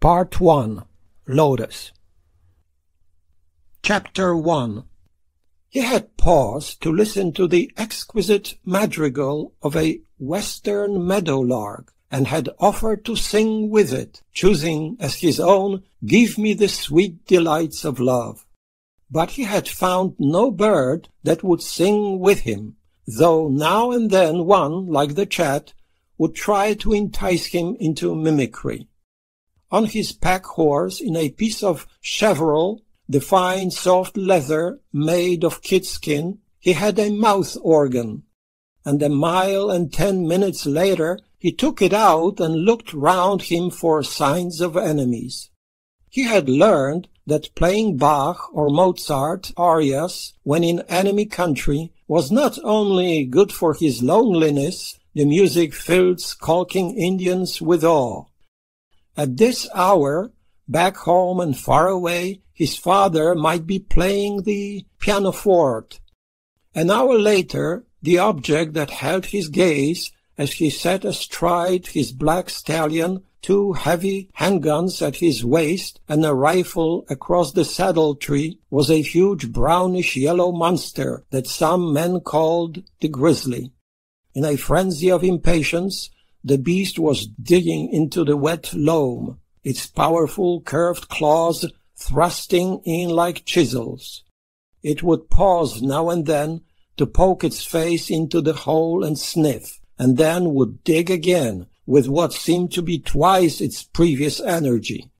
Part 1. Lotus. Chapter 1. He had paused to listen to the exquisite madrigal of a western meadowlark, and had offered to sing with it, choosing as his own, "Give me the sweet delights of love." But he had found no bird that would sing with him, though now and then one, like the chat, would try to entice him into mimicry. On his pack horse, in a piece of cheverel, the fine soft leather made of kid-skin, he had a mouth organ, and a mile and 10 minutes later he took it out and looked round him for signs of enemies. He had learned that playing Bach or Mozart arias when in enemy country was not only good for his loneliness, the music filled skulking Indians with awe. At this hour, back home and far away, his father might be playing the pianoforte. An hour later, the object that held his gaze as he sat astride his black stallion, 2 heavy handguns at his waist and a rifle across the saddle-tree, was a huge brownish-yellow monster that some men called the grizzly. In a frenzy of impatience, the beast was digging into the wet loam, its powerful curved claws thrusting in like chisels. It would pause now and then to poke its face into the hole and sniff, and then would dig again with what seemed to be twice its previous energy.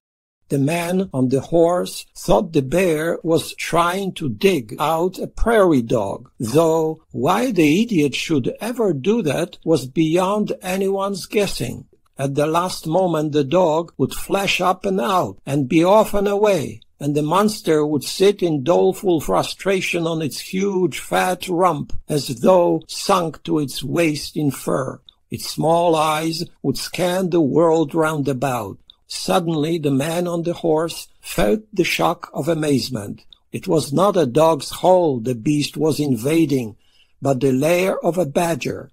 The man on the horse thought the bear was trying to dig out a prairie dog, though why the idiot should ever do that was beyond anyone's guessing. At the last moment the dog would flash up and out and be off and away, and the monster would sit in doleful frustration on its huge fat rump, as though sunk to its waist in fur. Its small eyes would scan the world round about. Suddenly the man on the horse felt the shock of amazement. It was not a dog's hole the beast was invading, but the lair of a badger,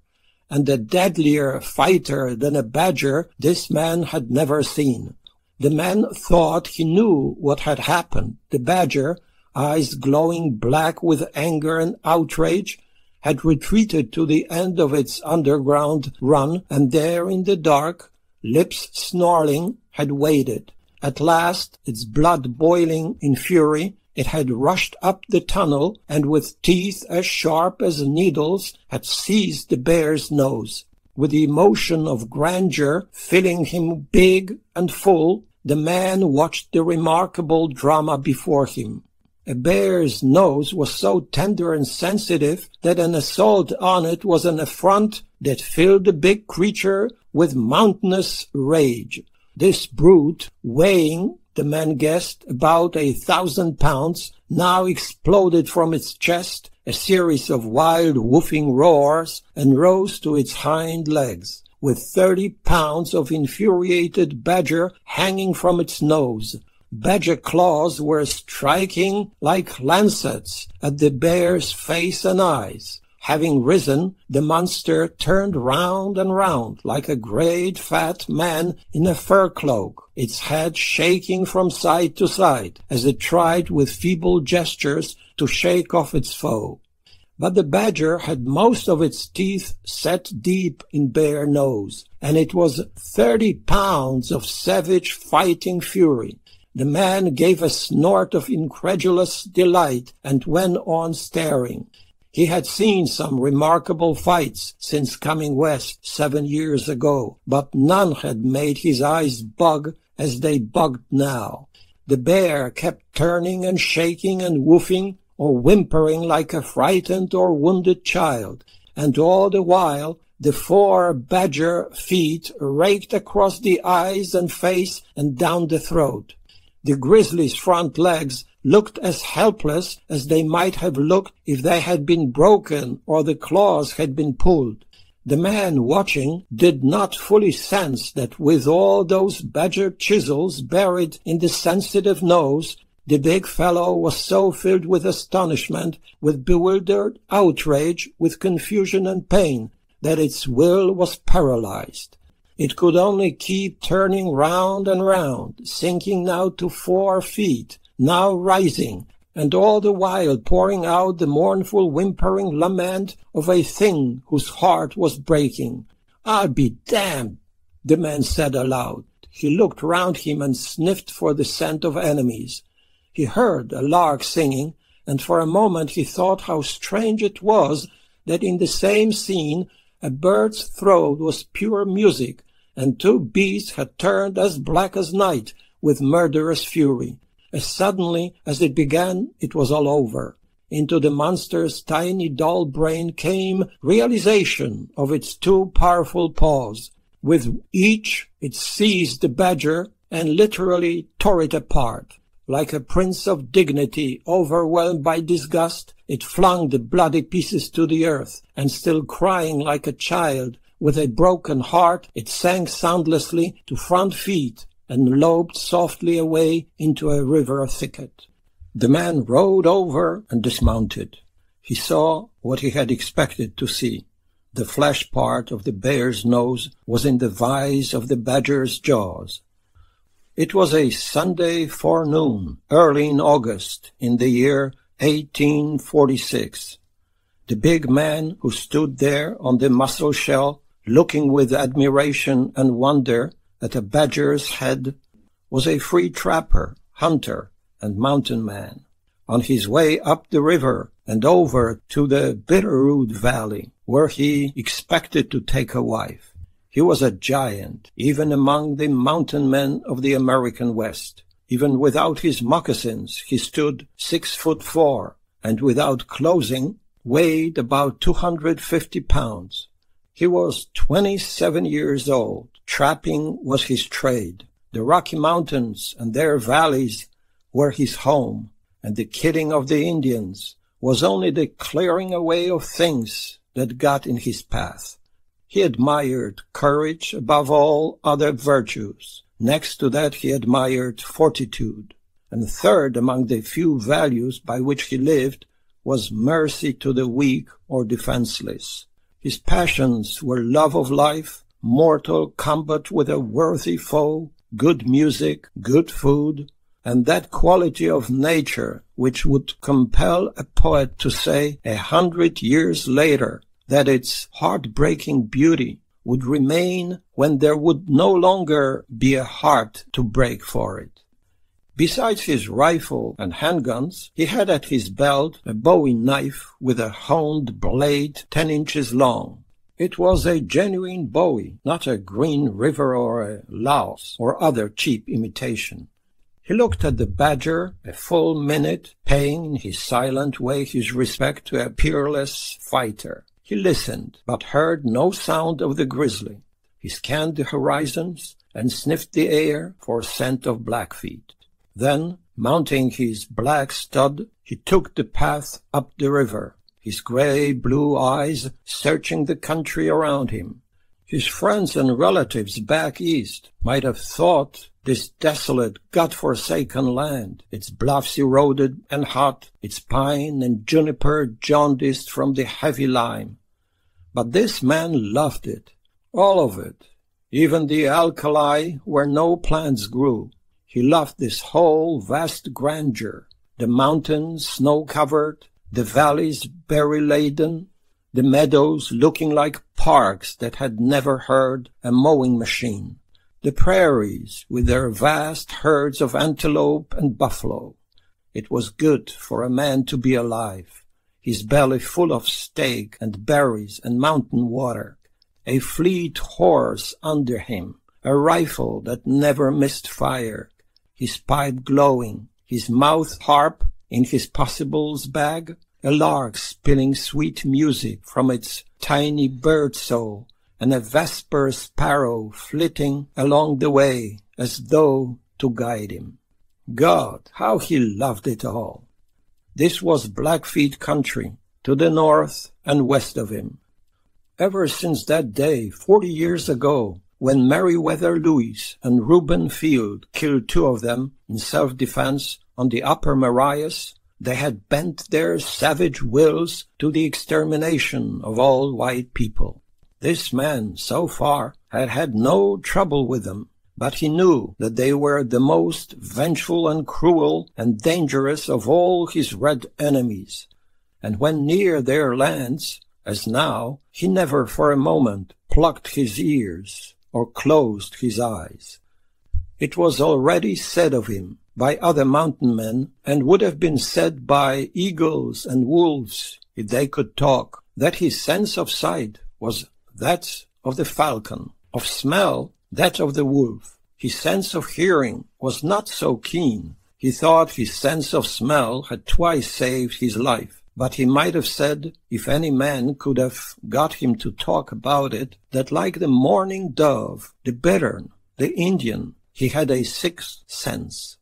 and a deadlier fighter than a badger this man had never seen. The man thought he knew what had happened. The badger, eyes glowing black with anger and outrage, had retreated to the end of its underground run, and there in the dark, lips snarling, had waited. At last, its blood boiling in fury, it had rushed up the tunnel, and with teeth as sharp as needles had seized the bear's nose. With the emotion of grandeur filling him big and full, the man watched the remarkable drama before him. A bear's nose was so tender and sensitive that an assault on it was an affront that filled the big creature with mountainous rage. This brute, weighing, the man guessed, about 1,000 pounds, now exploded from its chest a series of wild whooping roars and rose to its hind legs, with 30 pounds of infuriated badger hanging from its nose. Badger claws were striking like lancets at the bear's face and eyes. Having risen, the monster turned round and round like a great fat man in a fur cloak, its head shaking from side to side as it tried with feeble gestures to shake off its foe. But the badger had most of its teeth set deep in bare nose, and it was 30 pounds of savage fighting fury. The man gave a snort of incredulous delight and went on staring. He had seen some remarkable fights since coming west 7 years ago, but none had made his eyes bug as they bugged now. The bear kept turning and shaking and woofing or whimpering like a frightened or wounded child, and all the while the 4 badger feet raked across the eyes and face and down the throat. The grizzly's front legs looked as helpless as they might have looked if they had been broken or the claws had been pulled. The man watching did not fully sense that with all those badger chisels buried in the sensitive nose, the big fellow was so filled with astonishment, with bewildered outrage, with confusion and pain, that its will was paralyzed. It could only keep turning round and round, sinking now to 4 feet, now rising, and all the while pouring out the mournful whimpering lament of a thing whose heart was breaking. "I'll be damned," the man said aloud. He looked round him and sniffed for the scent of enemies. He heard a lark singing, and for a moment he thought how strange it was that in the same scene a bird's throat was pure music, and 2 beasts had turned as black as night with murderous fury. As suddenly as it began, it was all over. Into the monster's tiny dull brain came realization of its 2 powerful paws. With each it seized the badger and literally tore it apart. Like a prince of dignity overwhelmed by disgust, it flung the bloody pieces to the earth, and still crying like a child, with a broken heart, it sank soundlessly to front feet and loped softly away into a river thicket. The man rode over and dismounted. He saw what he had expected to see. The flesh part of the bear's nose was in the vise of the badger's jaws. It was a Sunday forenoon, early in August, in the year 1846. The big man who stood there on the mussel shell, looking with admiration and wonder at a badger's head, was a free trapper, hunter, and mountain man, on his way up the river and over to the Bitterroot Valley, where he expected to take a wife. He was a giant, even among the mountain men of the American West. Even without his moccasins, he stood 6'4", and without clothing, weighed about 250 pounds. He was 27 years old. Trapping was his trade. The Rocky Mountains and their valleys were his home, and the killing of the Indians was only the clearing away of things that got in his path. He admired courage above all other virtues. Next to that he admired fortitude. And third among the few values by which he lived was mercy to the weak or defenseless. His passions were love of life, mortal combat with a worthy foe, good music, good food, and that quality of nature which would compel a poet to say 100 years later that its heart-breaking beauty would remain when there would no longer be a heart to break for it. Besides his rifle and handguns, he had at his belt a Bowie knife with a honed blade 10 inches long. It was a genuine Bowie, not a Green River or a Laos or other cheap imitation. He looked at the badger a full minute, paying in his silent way his respect to a peerless fighter. He listened, but heard no sound of the grizzly. He scanned the horizons and sniffed the air for scent of Blackfeet. Then, mounting his black stud, he took the path up the river, his gray-blue eyes searching the country around him. His friends and relatives back east might have thought this desolate, God-forsaken land, its bluffs eroded and hot, its pine and juniper jaundiced from the heavy lime. But this man loved it, all of it, even the alkali where no plants grew. He loved this whole vast grandeur, the mountains snow-covered, the valleys berry-laden, the meadows looking like parks that had never heard a mowing machine, the prairies with their vast herds of antelope and buffalo. It was good for a man to be alive, his belly full of steak and berries and mountain water, a fleet horse under him, a rifle that never missed fire, his pipe glowing, his mouth harp in his possibles bag, a lark spilling sweet music from its tiny bird soul, and a vesper sparrow flitting along the way as though to guide him. God, how he loved it all! This was Blackfeet country, to the north and west of him. Ever since that day, 40 years ago, when Meriwether Lewis and Reuben Field killed 2 of them in self-defense on the upper Marias, they had bent their savage wills to the extermination of all white people. This man, so far, had had no trouble with them, but he knew that they were the most vengeful and cruel and dangerous of all his red enemies. And when near their lands, as now, he never for a moment plucked his ears or closed his eyes. It was already said of him by other mountain men, and would have been said by eagles and wolves if they could talk, that his sense of sight was that of the falcon, of smell that of the wolf. His sense of hearing was not so keen. He thought his sense of smell had twice saved his life, but he might have said, if any man could have got him to talk about it, that like the mourning dove, the bittern, the Indian, he had a sixth sense.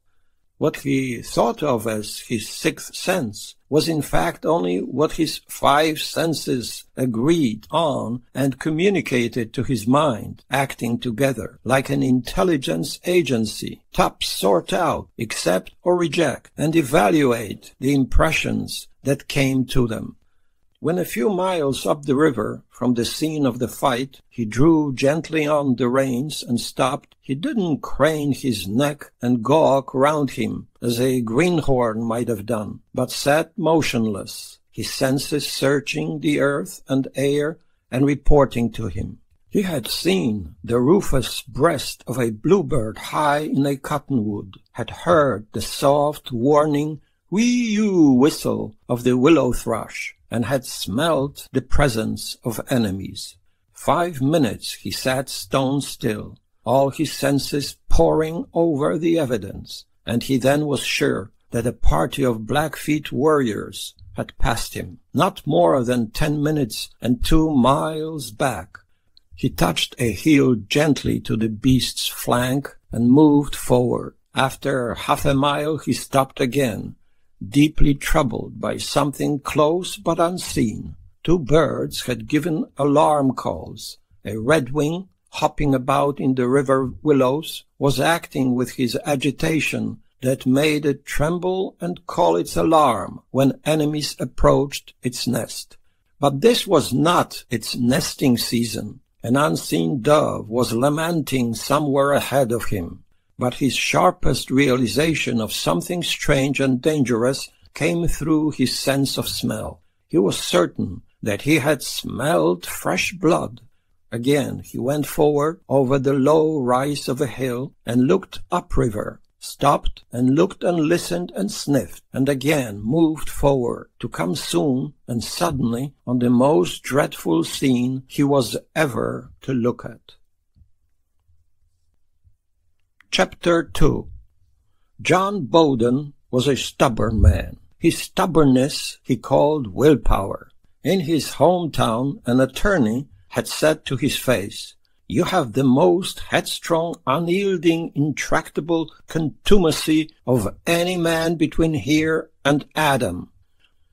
What he thought of as his sixth sense was in fact only what his five senses agreed on and communicated to his mind, acting together, like an intelligence agency. Tops sort out, accept or reject, and evaluate the impressions that came to them. When a few miles up the river from the scene of the fight, he drew gently on the reins and stopped. He didn't crane his neck and gawk round him as a greenhorn might have done, but sat motionless, his senses searching the earth and air and reporting to him. He had seen the rufous breast of a bluebird high in a cottonwood, had heard the soft warning wee-oo whistle of the willow thrush, and had smelt the presence of enemies. 5 minutes he sat stone still, all his senses poring over the evidence, and he then was sure that a party of Blackfeet warriors had passed him, not more than 10 minutes and 2 miles back. He touched a heel gently to the beast's flank and moved forward. After half a mile he stopped again, deeply troubled by something close but unseen. 2 birds had given alarm calls. A redwing, hopping about in the river willows, was acting with his agitation that made it tremble and call its alarm when enemies approached its nest. But this was not its nesting season. An unseen dove was lamenting somewhere ahead of him. But his sharpest realization of something strange and dangerous came through his sense of smell. He was certain that he had smelled fresh blood. Again he went forward over the low rise of a hill and looked upriver, stopped and looked and listened and sniffed, and again moved forward to come soon and suddenly on the most dreadful scene he was ever to look at. Chapter 2. John Bowden was a stubborn man. His stubbornness he called willpower. In his hometown, an attorney had said to his face, "You have the most headstrong, unyielding, intractable contumacy of any man between here and Adam."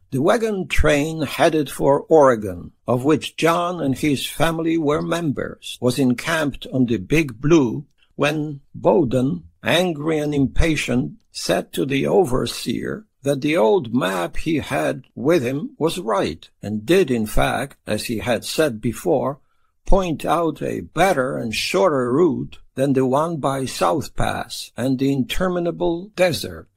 The wagon train headed for Oregon, of which John and his family were members, was encamped on the Big Blue, when Bowden, angry and impatient, said to the overseer that the old map he had with him was right, and did, in fact, as he had said before, point out a better and shorter route than the one by South Pass and the interminable desert.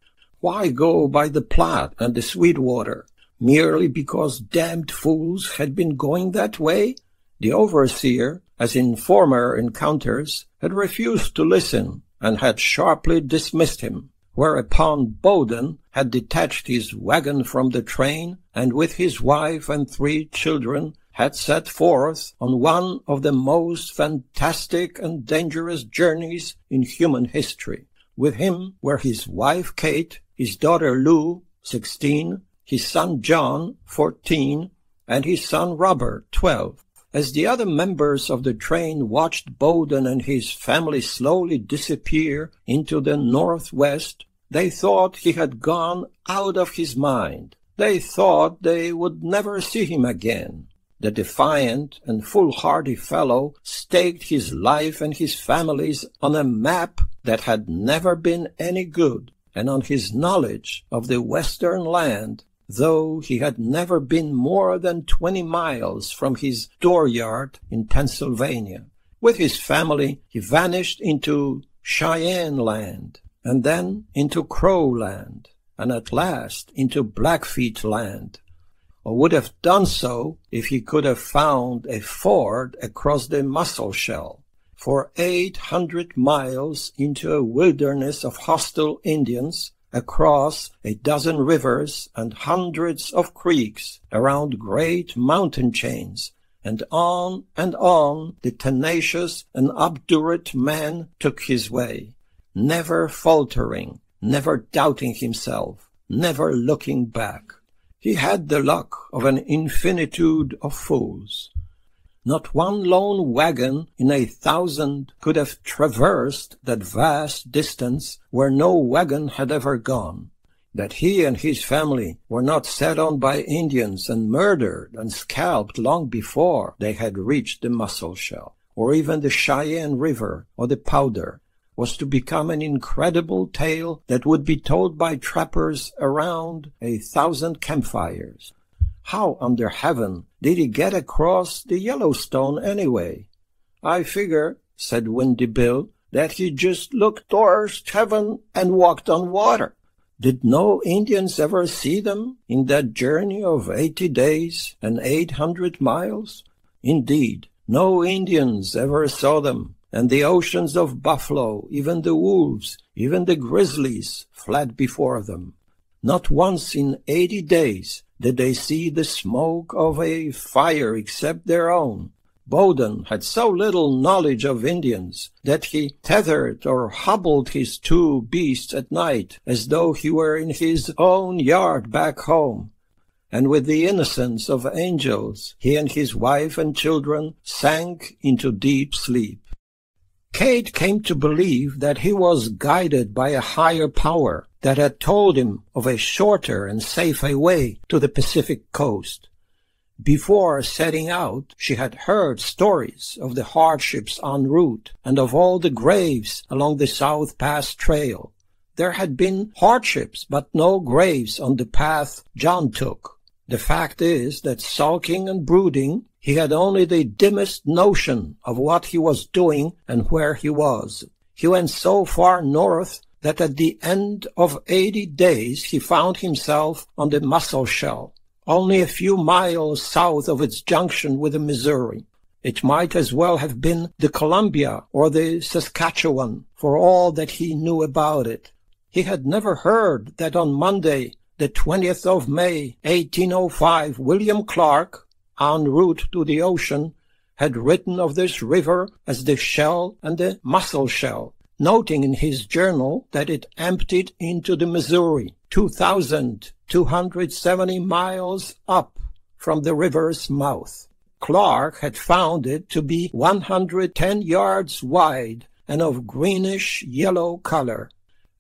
Why go by the Platte and the Sweetwater, merely because damned fools had been going that way? The overseer, as in former encounters, had refused to listen and had sharply dismissed him, whereupon Bowden had detached his wagon from the train and with his wife and 3 children had set forth on one of the most fantastic and dangerous journeys in human history. With him were his wife Kate, his daughter Lou, 16, his son John, 14, and his son Robert, 12. As the other members of the train watched Bowden and his family slowly disappear into the northwest, they thought he had gone out of his mind. They thought they would never see him again. The defiant and foolhardy fellow staked his life and his family's on a map that had never been any good, and on his knowledge of the western land though he had never been more than 20 miles from his dooryard in Pennsylvania. With his family, he vanished into Cheyenne land, and then into Crow land, and at last into Blackfeet land, or would have done so if he could have found a ford across the Musselshell. For 800 miles into a wilderness of hostile Indians, across a dozen rivers and hundreds of creeks, around great mountain chains, and on the tenacious and obdurate man took his way, never faltering, never doubting himself, never looking back. He had the luck of an infinitude of fools. Not one lone wagon in 1,000 could have traversed that vast distance where no wagon had ever gone. That he and his family were not set on by Indians and murdered and scalped long before they had reached the Musselshell, or even the Cheyenne River or the Powder, was to become an incredible tale that would be told by trappers around 1,000 campfires. How under heaven did he get across the Yellowstone anyway? I figure, said Windy Bill, that he just looked towards heaven and walked on water. Did no Indians ever see them in that journey of 80 days and 800 miles? Indeed, no Indians ever saw them, and the oceans of buffalo, even the wolves, even the grizzlies, fled before them. Not once in 80 days did they see the smoke of a fire except their own. Bowden had so little knowledge of Indians that he tethered or hobbled his 2 beasts at night as though he were in his own yard back home. And with the innocence of angels, he and his wife and children sank into deep sleep. Kate came to believe that he was guided by a higher power that had told him of a shorter and safer way to the Pacific coast. Before setting out, she had heard stories of the hardships en route and of all the graves along the South Pass Trail. There had been hardships, but no graves on the path John took. The fact is that sulking and brooding, he had only the dimmest notion of what he was doing and where he was. He went so far north that at the end of 80 days he found himself on the Musselshell, only a few miles south of its junction with the Missouri. It might as well have been the Columbia or the Saskatchewan, for all that he knew about it. He had never heard that on Monday, the 20th of May, 1805, William Clark, en route to the ocean, had written of this river as the Shell and the Musselshell, noting in his journal that it emptied into the Missouri, 2,270 miles up from the river's mouth. Clark had found it to be 110 yards wide and of greenish-yellow color.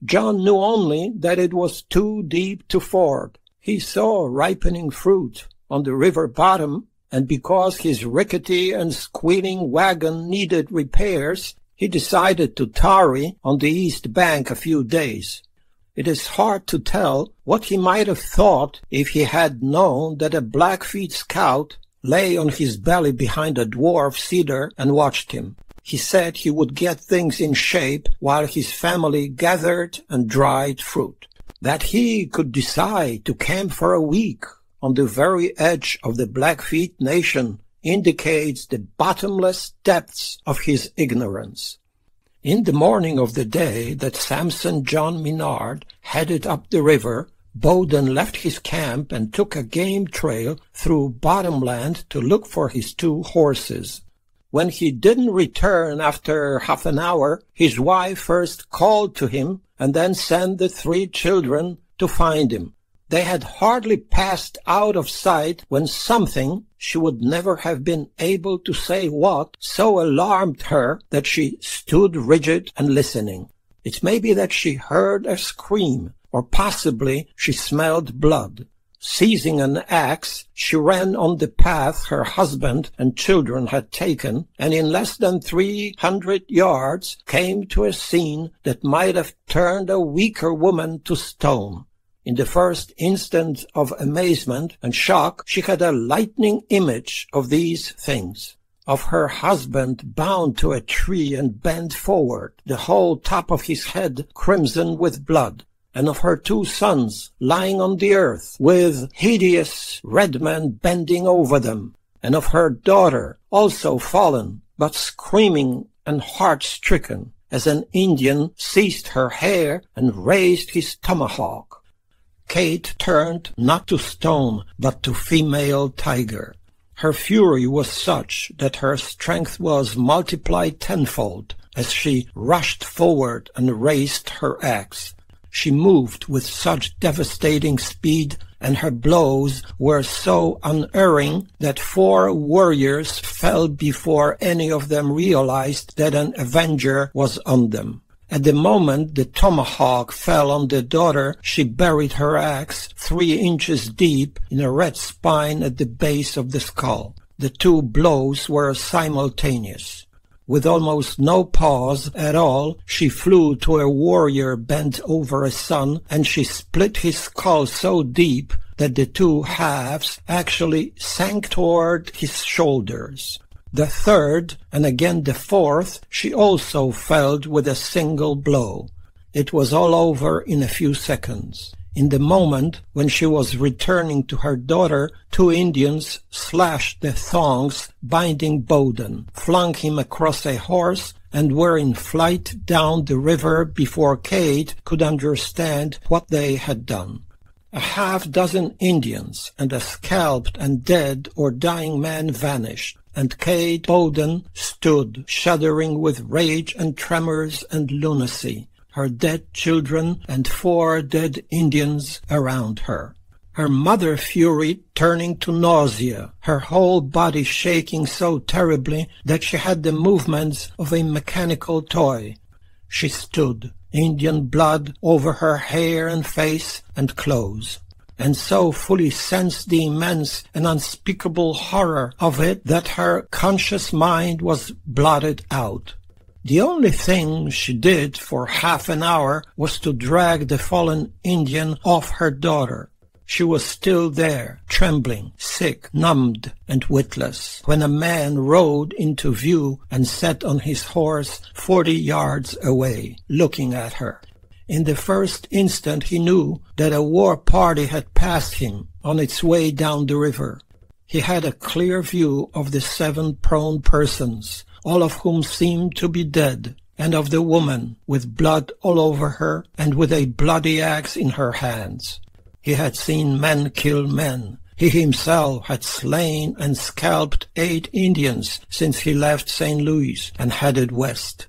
John knew only that it was too deep to ford. He saw ripening fruit on the river bottom, and because his rickety and squealing wagon needed repairs, he decided to tarry on the east bank a few days. It is hard to tell what he might have thought if he had known that a Blackfeet scout lay on his belly behind a dwarf cedar and watched him. He said he would get things in shape while his family gathered and dried fruit. That he could decide to camp for a week on the very edge of the Blackfeet Nation indicates the bottomless depths of his ignorance. In the morning of the day that Samson John Minard headed up the river, Bowden left his camp and took a game trail through bottomland to look for his 2 horses. When he didn't return after half an hour, his wife first called to him and then sent the 3 children to find him. They had hardly passed out of sight when something, she would never have been able to say what, so alarmed her that she stood rigid and listening. It may be that she heard a scream, or possibly she smelled blood. Seizing an axe, she ran on the path her husband and children had taken, and in less than 300 yards came to a scene that might have turned a weaker woman to stone. In the first instant of amazement and shock, she had a lightning image of these things. Of her husband bound to a tree and bent forward, the whole top of his head crimson with blood, and of her 2 sons lying on the earth, with hideous red men bending over them, and of her daughter also fallen, but screaming and heart-stricken, as an Indian seized her hair and raised his tomahawk. Kate turned not to stone, but to female tiger. Her fury was such that her strength was multiplied tenfold as she rushed forward and raised her axe. She moved with such devastating speed, and her blows were so unerring that 4 warriors fell before any of them realized that an avenger was on them. At the moment the tomahawk fell on the daughter, she buried her axe 3 inches deep in a red spine at the base of the skull. The 2 blows were simultaneous. With almost no pause at all, she flew to a warrior bent over a son, and she split his skull so deep that the 2 halves actually sank toward his shoulders. The 3rd, and again the 4th, she also felled with a single blow. It was all over in a few seconds. In the moment when she was returning to her daughter, 2 Indians slashed the thongs binding Bowden, flung him across a horse, and were in flight down the river before Kate could understand what they had done. A half-dozen Indians and a scalped and dead or dying man vanished, and Kate Bowden stood shuddering with rage and tremors and lunacy, her dead children and 4 dead Indians around her. Her mother fury turning to nausea, her whole body shaking so terribly that she had the movements of a mechanical toy. She stood, Indian blood over her hair and face and clothes, and so fully sensed the immense and unspeakable horror of it that her conscious mind was blotted out. The only thing she did for half an hour was to drag the fallen Indian off her daughter. She was still there, trembling, sick, numbed, and witless, when a man rode into view and sat on his horse 40 yards away, looking at her. In the first instant he knew that a war party had passed him on its way down the river. He had a clear view of the 7 prone persons, all of whom seemed to be dead, and of the woman, with blood all over her, and with a bloody axe in her hands. He had seen men kill men. He himself had slain and scalped 8 Indians since he left St. Louis and headed west.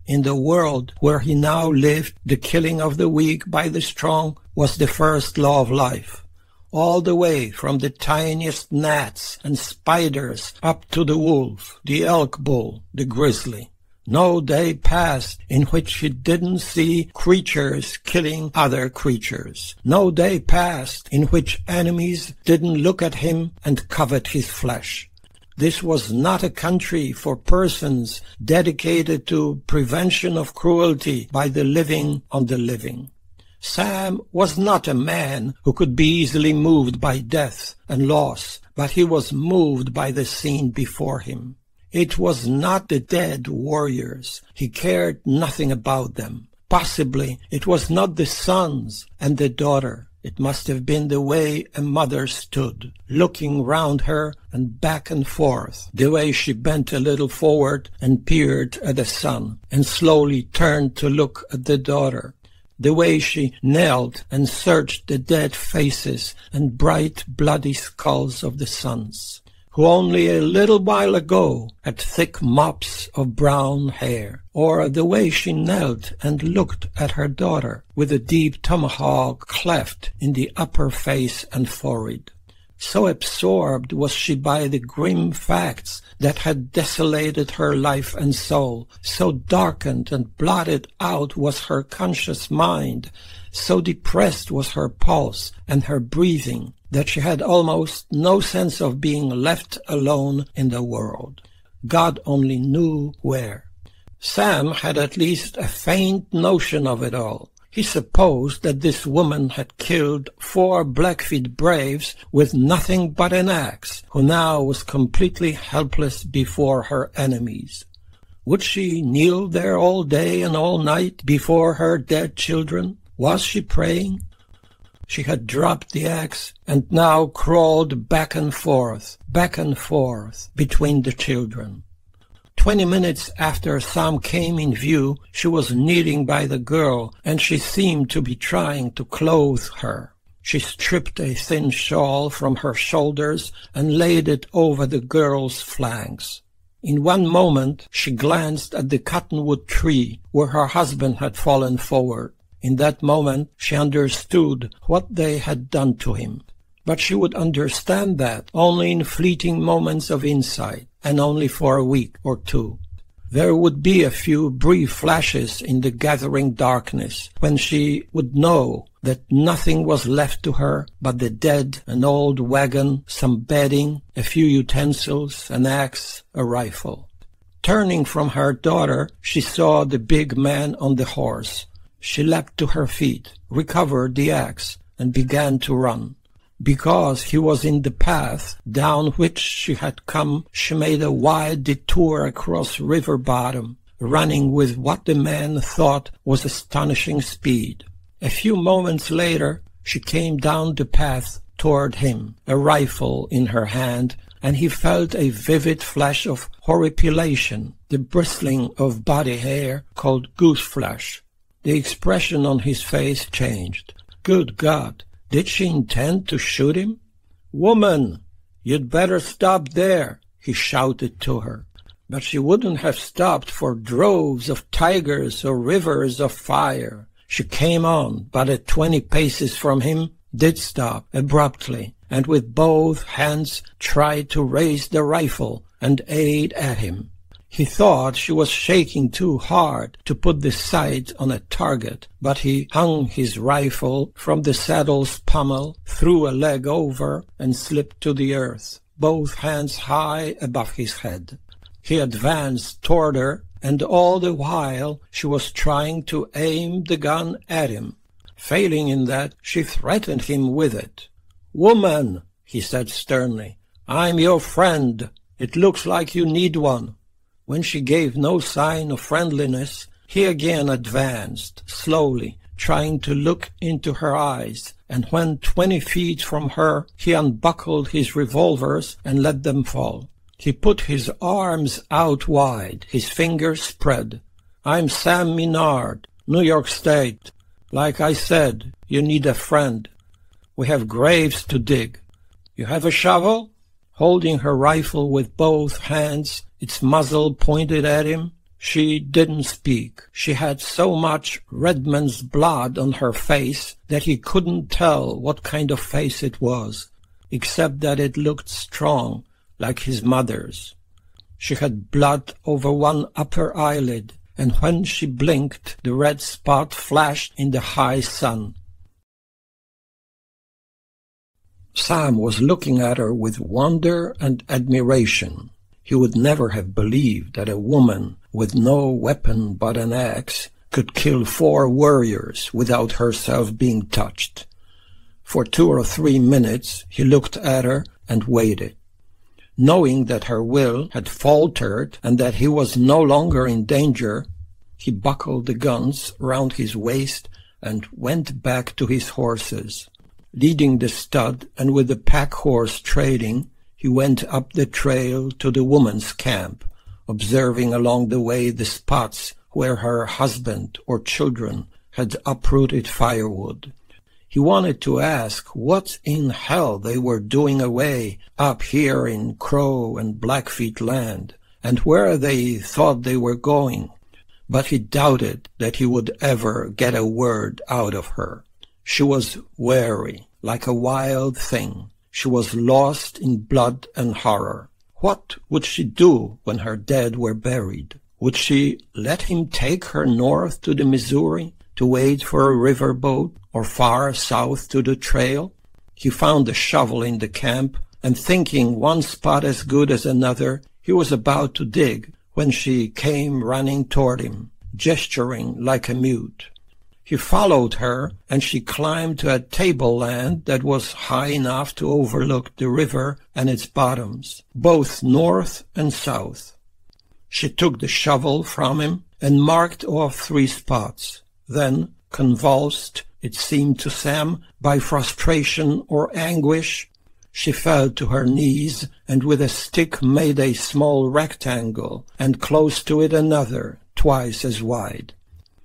In the world where he now lived, the killing of the weak by the strong was the first law of life. All the way from the tiniest gnats and spiders up to the wolf, the elk bull, the grizzly. No day passed in which he didn't see creatures killing other creatures. No day passed in which enemies didn't look at him and covet his flesh. This was not a country for persons dedicated to prevention of cruelty by the living on the living. Sam was not a man who could be easily moved by death and loss, but he was moved by the scene before him. It was not the dead warriors. He cared nothing about them. Possibly it was not the sons and the daughter. It must have been the way a mother stood, looking round her and back and forth, the way she bent a little forward and peered at the son, and slowly turned to look at the daughter, the way she knelt and searched the dead faces and bright bloody skulls of the sons, who only a little while ago had thick mops of brown hair, or the way she knelt and looked at her daughter with a deep tomahawk cleft in the upper face and forehead. So absorbed was she by the grim facts that had desolated her life and soul, so darkened and blotted out was her conscious mind, so depressed was her pulse and her breathing, that she had almost no sense of being left alone in the world. God only knew where. Sam had at least a faint notion of it all. He supposed that this woman had killed 4 Blackfeet braves with nothing but an axe, who now was completely helpless before her enemies. Would she kneel there all day and all night before her dead children? Was she praying? She had dropped the axe and now crawled back and forth between the children. 20 minutes after Sam came in view, she was kneeling by the girl, and she seemed to be trying to clothe her. She stripped a thin shawl from her shoulders and laid it over the girl's flanks. In one moment she glanced at the cottonwood tree where her husband had fallen forward. In that moment she understood what they had done to him. But she would understand that only in fleeting moments of insight, and only for a week or 2. There would be a few brief flashes in the gathering darkness, when she would know that nothing was left to her but the dead, an old wagon, some bedding, a few utensils, an axe, a rifle. Turning from her daughter, she saw the big man on the horse. She leapt to her feet, recovered the axe, and began to run. Because he was in the path down which she had come, she made a wide detour across river bottom, running with what the man thought was astonishing speed. A few moments later she came down the path toward him, a rifle in her hand, and he felt a vivid flash of horripilation, the bristling of body hair called gooseflesh. The expression on his face changed. Good God! Did she intend to shoot him? "Woman, you'd better stop there," he shouted to her. But she wouldn't have stopped for droves of tigers or rivers of fire. She came on, but at 20 paces from him, did stop abruptly, and with both hands tried to raise the rifle and aid at him. He thought she was shaking too hard to put the sight on a target, but he hung his rifle from the saddle's pommel, threw a leg over, and slipped to the earth, both hands high above his head. He advanced toward her, and all the while she was trying to aim the gun at him. Failing in that, she threatened him with it. "Woman," he said sternly, "I'm your friend. It looks like you need one." When she gave no sign of friendliness, he again advanced, slowly, trying to look into her eyes, and when 20 feet from her, he unbuckled his revolvers and let them fall. He put his arms out wide, his fingers spread. "I'm Sam Minard, New York State. Like I said, you need a friend. We have graves to dig. You have a shovel?" Holding her rifle with both hands, its muzzle pointed at him, she didn't speak. She had so much Redmond's blood on her face that he couldn't tell what kind of face it was, except that it looked strong, like his mother's. She had blood over one upper eyelid, and when she blinked, the red spot flashed in the high sun. Sam was looking at her with wonder and admiration. He would never have believed that a woman with no weapon but an axe could kill 4 warriors without herself being touched. For 2 or 3 minutes he looked at her and waited. Knowing that her will had faltered and that he was no longer in danger, he buckled the guns round his waist and went back to his horses. Leading the stud and with the pack horse trailing, he went up the trail to the woman's camp, observing along the way the spots where her husband or children had uprooted firewood. He wanted to ask what in hell they were doing away up here in Crow and Blackfeet land, and where they thought they were going, but he doubted that he would ever get a word out of her. She was wary, like a wild thing. She was lost in blood and horror. What would she do when her dead were buried? Would she let him take her north to the Missouri to wait for a river boat, or far south to the trail? He found a shovel in the camp, and thinking one spot as good as another, he was about to dig when she came running toward him, gesturing like a mute. He followed her, and she climbed to a tableland that was high enough to overlook the river and its bottoms, both north and south. She took the shovel from him and marked off 3 spots. Then, convulsed, it seemed to Sam, by frustration or anguish, she fell to her knees and with a stick made a small rectangle, and close to it another, twice as wide.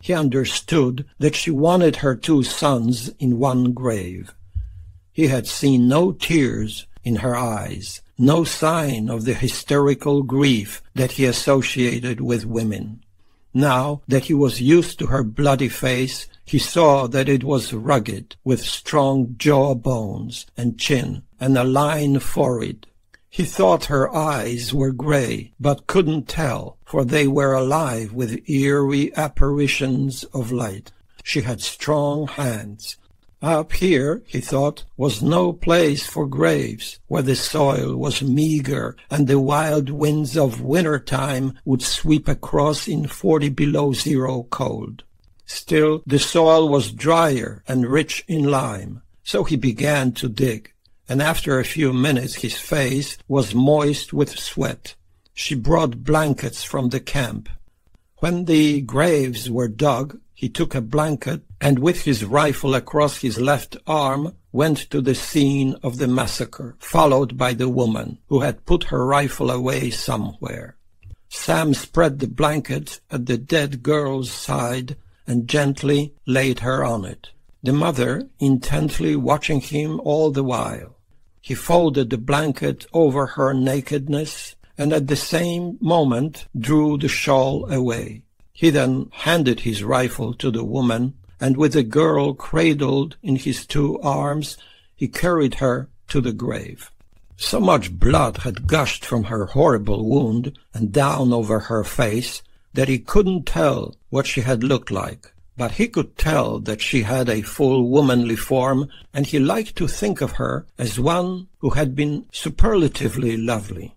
He understood that she wanted her 2 sons in one grave. He had seen no tears in her eyes, no sign of the hysterical grief that he associated with women. Now that he was used to her bloody face, he saw that it was rugged, with strong jaw bones and chin, and a lined forehead. He thought her eyes were grey, but couldn't tell, for they were alive with eerie apparitions of light. She had strong hands. Up here, he thought, was no place for graves, where the soil was meagre and the wild winds of winter-time would sweep across in 40 below zero cold. Still, the soil was drier and rich in lime, so he began to dig. And after a few minutes his face was moist with sweat. She brought blankets from the camp. When the graves were dug, he took a blanket and with his rifle across his left arm went to the scene of the massacre, followed by the woman, who had put her rifle away somewhere. Sam spread the blanket at the dead girl's side and gently laid her on it, the mother intently watching him all the while. He folded the blanket over her nakedness and at the same moment drew the shawl away. He then handed his rifle to the woman, and with the girl cradled in his 2 arms, he carried her to the grave. So much blood had gushed from her horrible wound and down over her face that he couldn't tell what she had looked like. But he could tell that she had a full womanly form, and he liked to think of her as one who had been superlatively lovely.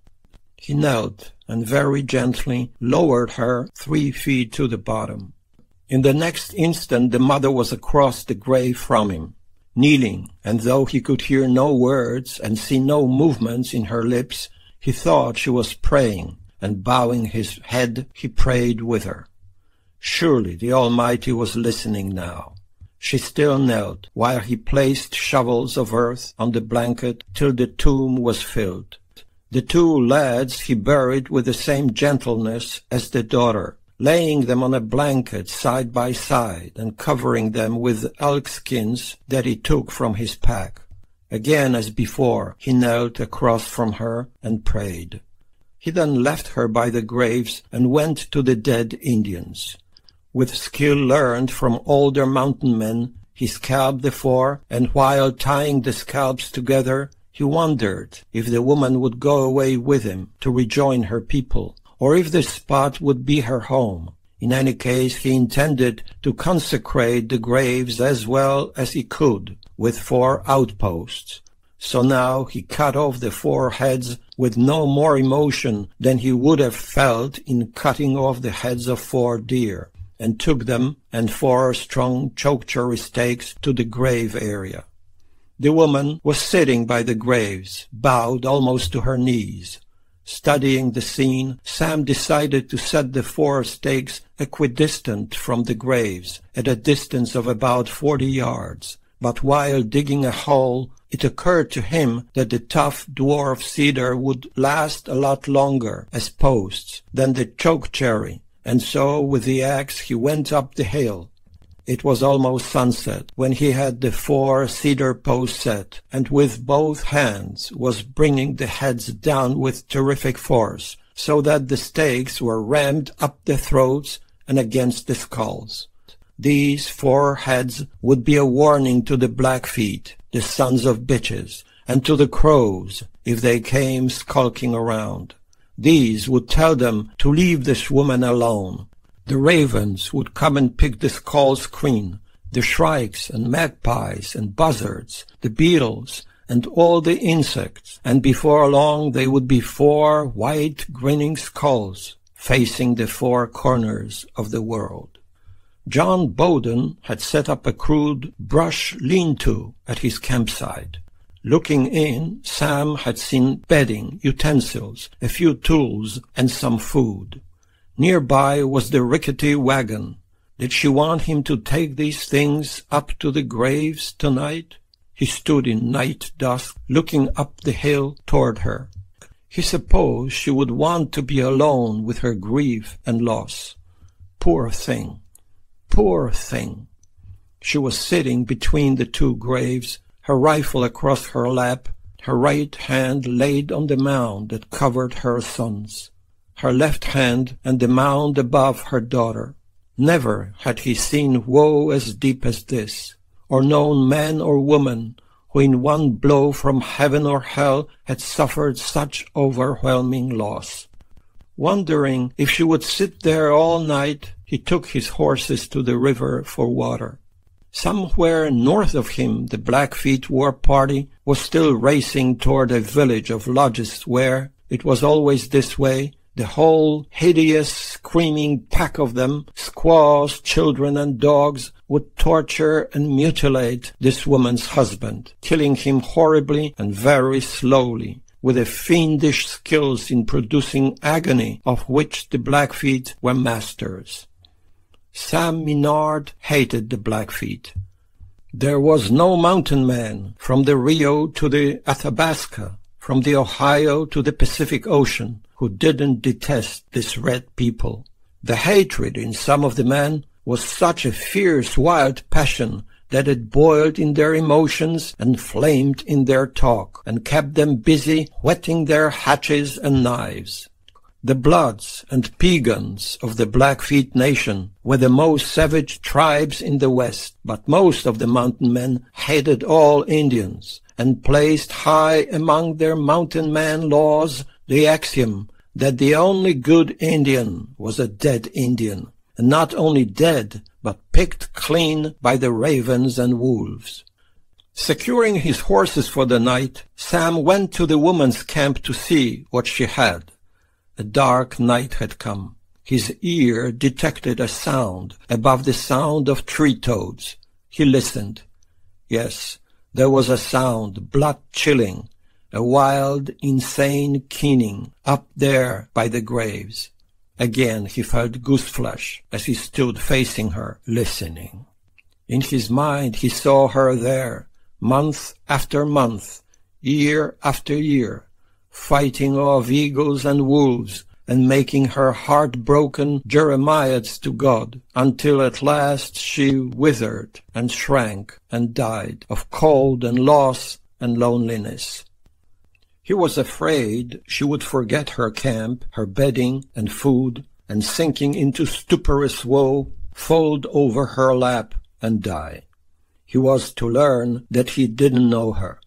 He knelt and very gently lowered her 3 feet to the bottom. In the next instant the mother was across the grave from him, kneeling, and though he could hear no words and see no movements in her lips, he thought she was praying, and bowing his head he prayed with her. Surely the Almighty was listening now. She still knelt, while he placed shovels of earth on the blanket till the tomb was filled. The 2 lads he buried with the same gentleness as the daughter, laying them on a blanket side by side and covering them with elk skins that he took from his pack. Again, as before, he knelt across from her and prayed. He then left her by the graves and went to the dead Indians. With skill learned from older mountain men, he scalped the 4, and while tying the scalps together, he wondered if the woman would go away with him to rejoin her people, or if the spot would be her home. In any case, he intended to consecrate the graves as well as he could, with 4 outposts. So now he cut off the 4 heads with no more emotion than he would have felt in cutting off the heads of 4 deer, and took them and 4 strong chokecherry stakes to the grave area. The woman was sitting by the graves, bowed almost to her knees. Studying the scene, Sam decided to set the 4 stakes equidistant from the graves, at a distance of about 40 yards. But while digging a hole, it occurred to him that the tough dwarf cedar would last a lot longer as posts than the chokecherry, and so with the axe he went up the hill. It was almost sunset when he had the 4 cedar posts set, and with both hands was bringing the heads down with terrific force, so that the stakes were rammed up the throats and against the skulls. These 4 heads would be a warning to the Blackfeet, the sons of bitches, and to the crows if they came skulking around. These would tell them to leave this woman alone. The ravens would come and pick the skulls clean, the shrikes and magpies and buzzards, the beetles and all the insects, and before long they would be 4 white grinning skulls facing the 4 corners of the world. John Bowden had set up a crude brush lean-to at his campsite. Looking in, Sam had seen bedding, utensils, a few tools, and some food. Nearby was the rickety wagon. Did she want him to take these things up to the graves tonight? He stood in night dusk, looking up the hill toward her. He supposed she would want to be alone with her grief and loss. Poor thing, poor thing. She was sitting between the two graves, her rifle across her lap, her right hand laid on the mound that covered her sons, her left hand and the mound above her daughter. Never had he seen woe as deep as this, or known man or woman who in one blow from heaven or hell had suffered such overwhelming loss. Wondering if she would sit there all night, he took his horses to the river for water. Somewhere north of him the Blackfeet war party was still racing toward a village of lodges where, it was always this way, the whole hideous, screaming pack of them, squaws, children, and dogs, would torture and mutilate this woman's husband, killing him horribly and very slowly, with a fiendish skill in producing agony of which the Blackfeet were masters. Sam Minard hated the Blackfeet. There was no mountain man, from the Rio to the Athabasca, from the Ohio to the Pacific Ocean, who didn't detest this red people. The hatred in some of the men was such a fierce, wild passion that it boiled in their emotions and flamed in their talk, and kept them busy whetting their hatchets and knives. The Bloods and Piegans of the Blackfeet Nation were the most savage tribes in the West, but most of the mountain men hated all Indians, and placed high among their mountain man laws the axiom that the only good Indian was a dead Indian, and not only dead, but picked clean by the ravens and wolves. Securing his horses for the night, Sam went to the woman's camp to see what she had. A dark night had come. His ear detected a sound above the sound of tree-toads. He listened. Yes, there was a sound, blood-chilling, a wild, insane keening up there by the graves. Again he felt gooseflesh as he stood facing her, listening. In his mind he saw her there, month after month, year after year, fighting off eagles and wolves, and making her heartbroken Jeremiads to God, until at last she withered and shrank and died of cold and loss and loneliness. He was afraid she would forget her camp, her bedding and food, and sinking into stuporous woe, fold over her lap and die. He was to learn that he didn't know her.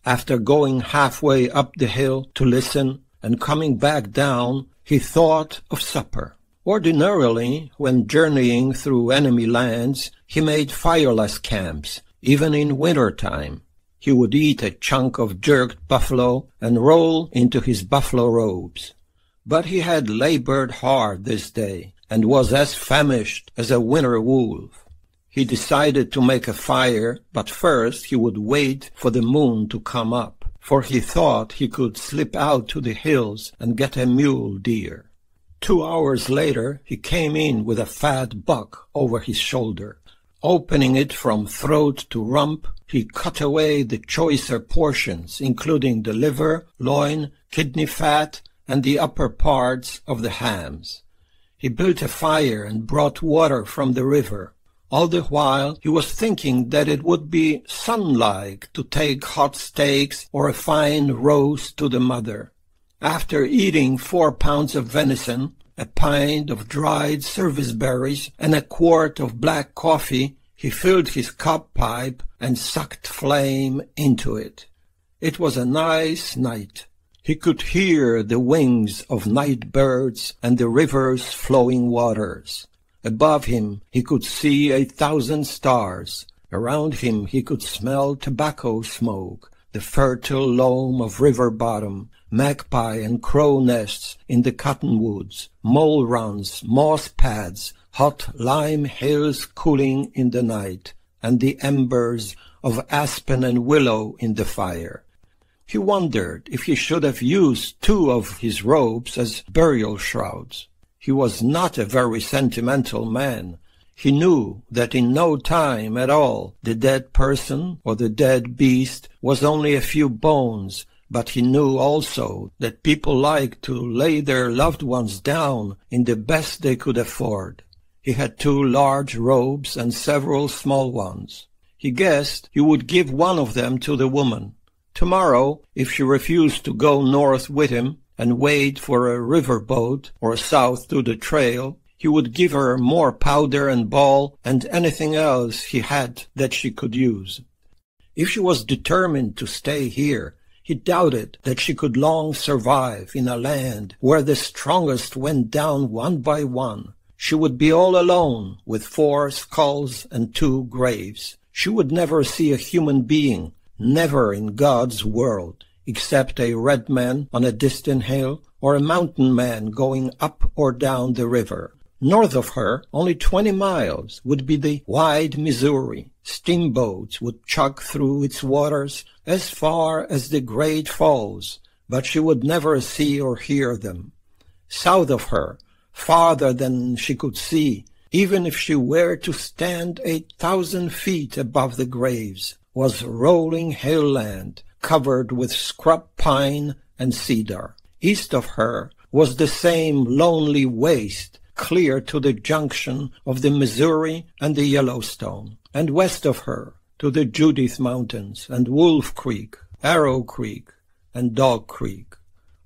After going halfway up the hill to listen and coming back down, he thought of supper. Ordinarily, when journeying through enemy lands, he made fireless camps, even in winter time. He would eat a chunk of jerked buffalo and roll into his buffalo robes. But he had labored hard this day, and was as famished as a winter wolf. He decided to make a fire, but first he would wait for the moon to come up, for he thought he could slip out to the hills and get a mule deer. 2 hours later he came in with a fat buck over his shoulder. Opening it from throat to rump, he cut away the choicer portions, including the liver, loin, kidney fat, and the upper parts of the hams. He built a fire and brought water from the river. All the while he was thinking that it would be sun-like to take hot steaks or a fine roast to the mother. After eating 4 pounds of venison, a pint of dried service berries, and a quart of black coffee, he filled his cob pipe and sucked flame into it. It was a nice night. He could hear the wings of night birds and the river's flowing waters. Above him he could see 1,000 stars. Around him he could smell tobacco smoke, the fertile loam of river bottom, magpie and crow nests in the cottonwoods, mole runs, moss pads, hot lime hills cooling in the night, and the embers of aspen and willow in the fire. He wondered if he should have used 2 of his robes as burial shrouds. He was not a very sentimental man. He knew that in no time at all the dead person or the dead beast was only a few bones, but he knew also that people liked to lay their loved ones down in the best they could afford. He had 2 large robes and several small ones. He guessed he would give one of them to the woman. Tomorrow, if she refused to go north with him and wait for a river boat or south to the trail, he would give her more powder and ball and anything else he had that she could use. If she was determined to stay here, he doubted that she could long survive in a land where the strongest went down one by one. She would be all alone with 4 skulls and 2 graves. She would never see a human being, never in God's world, except a red man on a distant hill or a mountain man going up or down the river. North of her, only 20 miles, would be the wide Missouri. Steamboats would chug through its waters as far as the Great Falls, but she would never see or hear them. South of her, farther than she could see, even if she were to stand 8,000 feet above the graves, was rolling hill land covered with scrub pine and cedar. East of her was the same lonely waste, clear to the junction of the Missouri and the Yellowstone, and west of her to the Judith Mountains and Wolf Creek, Arrow Creek, and Dog Creek.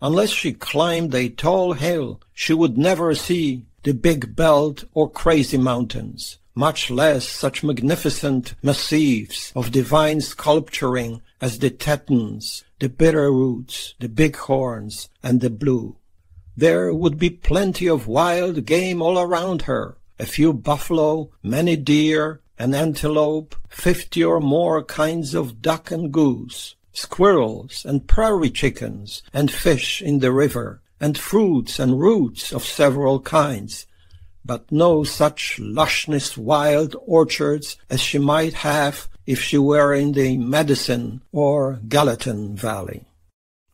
Unless she climbed a tall hill, she would never see the Big Belt or Crazy Mountains, much less such magnificent massifs of divine sculpturing as the Tetons, the Bitterroots, the Bighorns, and the Blue. There would be plenty of wild game all around her, a few buffalo, many deer, an antelope, 50 or more kinds of duck and goose, squirrels and prairie chickens, and fish in the river, and fruits and roots of several kinds, but no such lushness wild orchards as she might have if she were in the Madison or Gallatin Valley.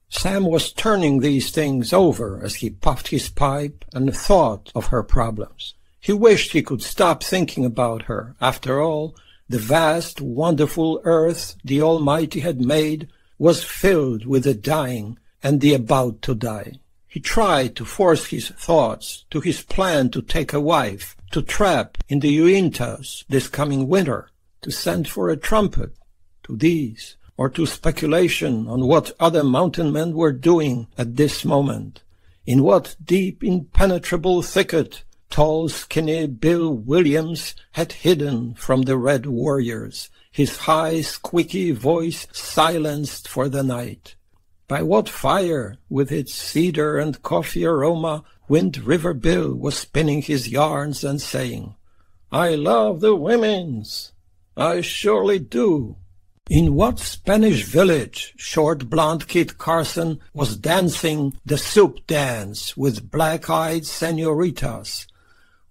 Sam was turning these things over as he puffed his pipe and thought of her problems. He wished he could stop thinking about her. After all, the vast, wonderful earth the Almighty had made was filled with the dying and the about to die. He tried to force his thoughts to his plan to take a wife, to trap in the Uintas this coming winter, to send for a trumpet, to these, or to speculation on what other mountain men were doing at this moment, in what deep impenetrable thicket tall skinny Bill Williams had hidden from the red warriors, his high squeaky voice silenced for the night. By what fire, with its cedar and coffee aroma, Wind River Bill was spinning his yarns and saying, "I love the women's, I surely do." In what Spanish village short blonde Kit Carson was dancing the soup dance with black-eyed senoritas?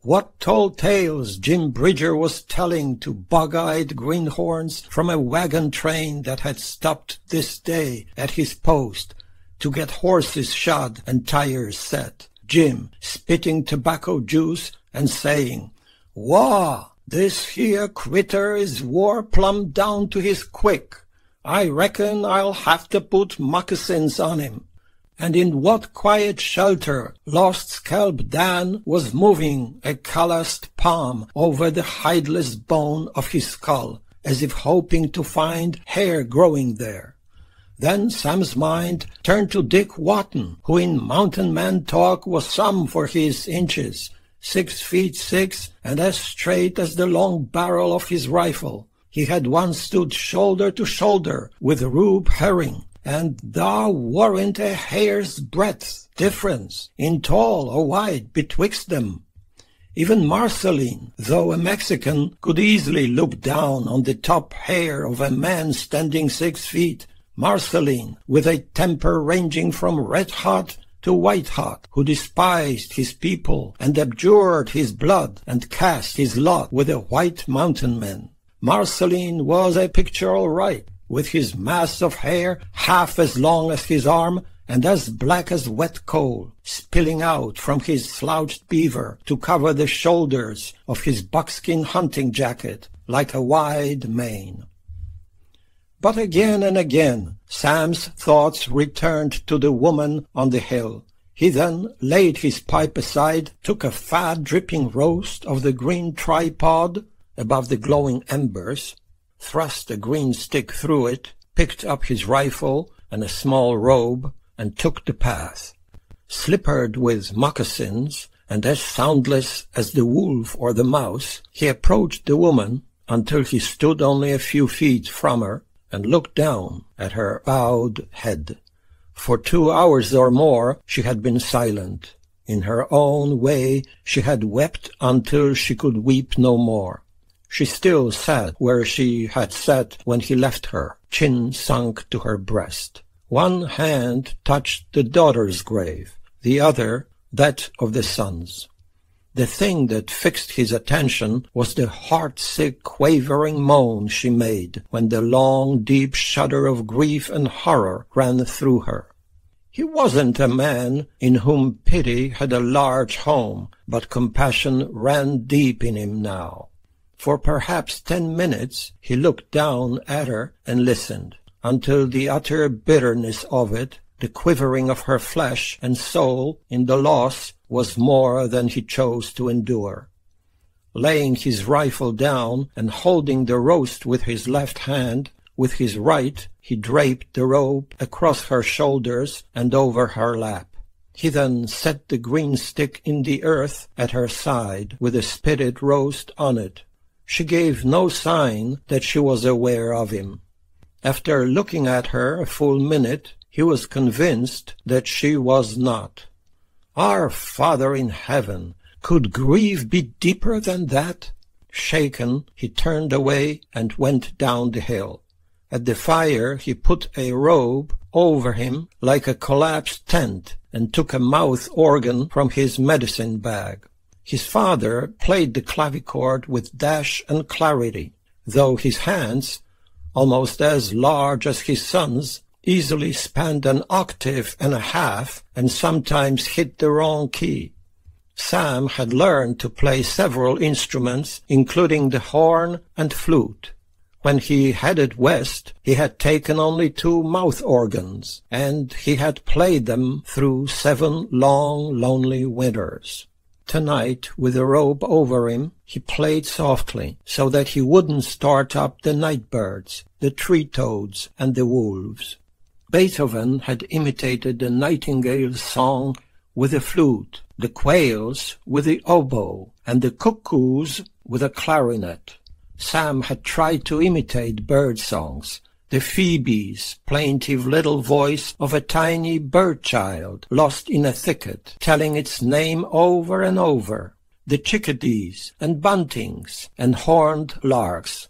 What tall tales Jim Bridger was telling to bug-eyed greenhorns from a wagon train that had stopped this day at his post to get horses shod and tires set. Jim spitting tobacco juice and saying, "Wah! This here critter is wore plumb down to his quick. I reckon I'll have to put moccasins on him." And in what quiet shelter Lost Scalp Dan was moving a calloused palm over the hideless bone of his skull, as if hoping to find hair growing there. Then Sam's mind turned to Dick Watton, who in mountain man talk was some for his inches, 6'6" and as straight as the long barrel of his rifle. He had once stood shoulder to shoulder with Rube Herring, and thou warn't a hair's breadth difference in tall or wide betwixt them. Even Marceline, though a Mexican, could easily look down on the top hair of a man standing 6 feet, Marceline, with a temper ranging from red-hot to white-hot, who despised his people and abjured his blood and cast his lot with the white mountain men. Marceline was a picture all right, with his mass of hair half as long as his arm and as black as wet coal, spilling out from his slouched beaver to cover the shoulders of his buckskin hunting jacket like a wide mane. But again and again Sam's thoughts returned to the woman on the hill. He then laid his pipe aside, took a fat dripping roast of the green tripod above the glowing embers, thrust a green stick through it, picked up his rifle and a small robe, and took the path. Slippered with moccasins, and as soundless as the wolf or the mouse, he approached the woman until he stood only a few feet from her and looked down at her bowed head. For 2 hours or more she had been silent. In her own way she had wept until she could weep no more. She still sat where she had sat when he left her, chin sunk to her breast. One hand touched the daughter's grave, the other that of the son's. The thing that fixed his attention was the heart-sick, quavering moan she made when the long, deep shudder of grief and horror ran through her. He wasn't a man in whom pity had a large home, but compassion ran deep in him now. For perhaps 10 minutes he looked down at her and listened, until the utter bitterness of it, the quivering of her flesh and soul in the loss, was more than he chose to endure. Laying his rifle down and holding the roast with his left hand, with his right he draped the robe across her shoulders and over her lap. He then set the green stick in the earth at her side with a spitted roast on it. She gave no sign that she was aware of him. After looking at her a full minute, he was convinced that she was not. Our Father in heaven, could grief be deeper than that? Shaken, he turned away and went down the hill. At the fire he put a robe over him like a collapsed tent and took a mouth organ from his medicine bag. His father played the clavichord with dash and clarity, though his hands, almost as large as his son's, easily spanned an octave and a half and sometimes hit the wrong key. Sam had learned to play several instruments, including the horn and flute. When he headed west, he had taken only 2 mouth organs, and he had played them through 7 long, lonely winters. Tonight, with a robe over him, he played softly, so that he wouldn't start up the night birds, the tree toads, and the wolves. Beethoven had imitated the nightingale's song with the flute, the quails with the oboe, and the cuckoos with a clarinet. Sam had tried to imitate bird songs, the phoebe's plaintive little voice of a tiny bird-child lost in a thicket, telling its name over and over, the chickadees and buntings and horned larks.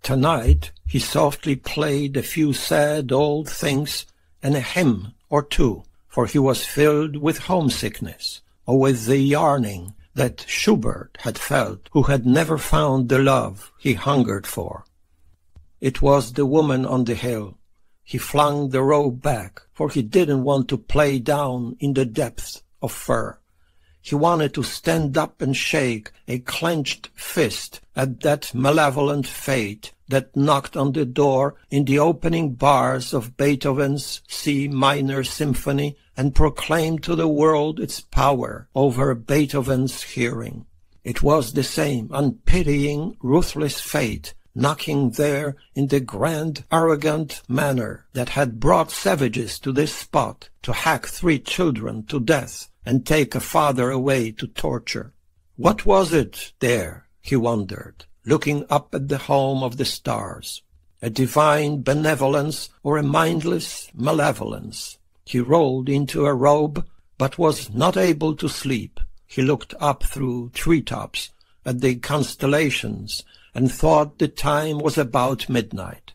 Tonight he softly played a few sad old things and a hymn or 2, for he was filled with homesickness, or with the yearning that Schubert had felt, who had never found the love he hungered for. It was the woman on the hill. He flung the robe back, for he didn't want to play down in the depths of fur. He wanted to stand up and shake a clenched fist at that malevolent fate that knocked on the door in the opening bars of Beethoven's C minor symphony and proclaimed to the world its power over Beethoven's hearing. It was the same unpitying, ruthless fate knocking there in the grand, arrogant manner that had brought savages to this spot to hack 3 children to death and take a father away to torture. What was it there, he wondered, looking up at the home of the stars? A divine benevolence or a mindless malevolence? He rolled into a robe, but was not able to sleep. He looked up through treetops at the constellations and thought the time was about midnight.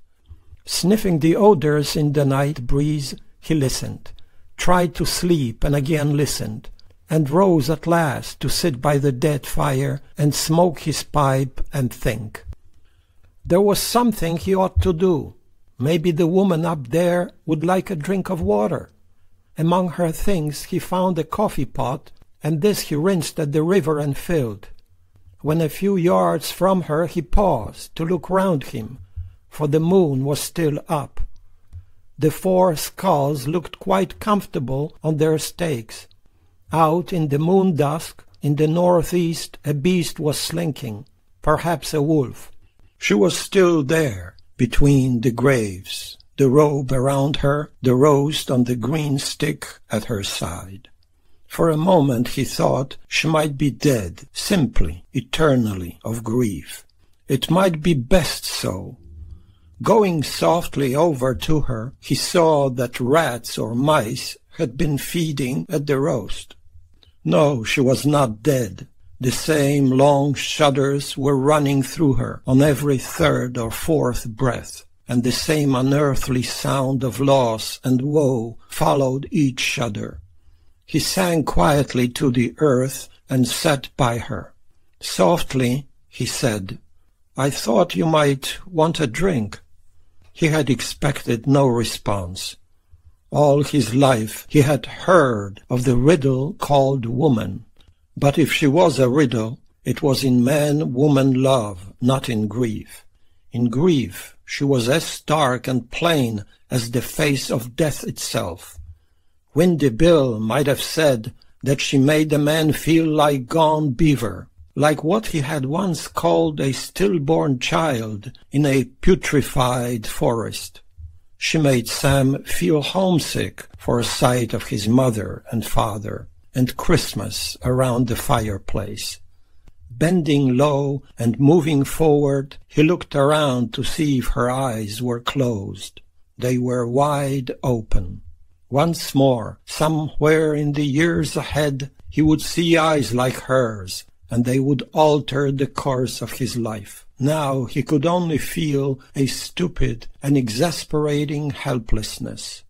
Sniffing the odors in the night breeze, he listened, tried to sleep and again listened, and rose at last to sit by the dead fire and smoke his pipe and think. There was something he ought to do. Maybe the woman up there would like a drink of water. Among her things he found a coffee pot, and this he rinsed at the river and filled. When a few yards from her he paused to look round him, for the moon was still up. The 4 skulls looked quite comfortable on their stakes. Out in the moon dusk, in the northeast, a beast was slinking, perhaps a wolf. She was still there, between the graves, the robe around her, the roast on the green stick at her side. For a moment he thought she might be dead, simply, eternally, of grief. It might be best so. Going softly over to her, he saw that rats or mice had been feeding at the roast. No, she was not dead. The same long shudders were running through her on every 3rd or 4th breath, and the same unearthly sound of loss and woe followed each shudder. He sank quietly to the earth and sat by her. Softly he said, "I thought you might want a drink." He had expected no response. All his life he had heard of the riddle called woman. But if she was a riddle, it was in man-woman love, not in grief. In grief she was as stark and plain as the face of death itself. Windy Bill might have said that she made a man feel like gone beaver, like what he had once called a stillborn child in a putrefied forest. She made Sam feel homesick for a sight of his mother and father, and Christmas around the fireplace. Bending low and moving forward, he looked around to see if her eyes were closed. They were wide open. Once more, somewhere in the years ahead, he would see eyes like hers, and they would alter the course of his life. Now he could only feel a stupid and exasperating helplessness.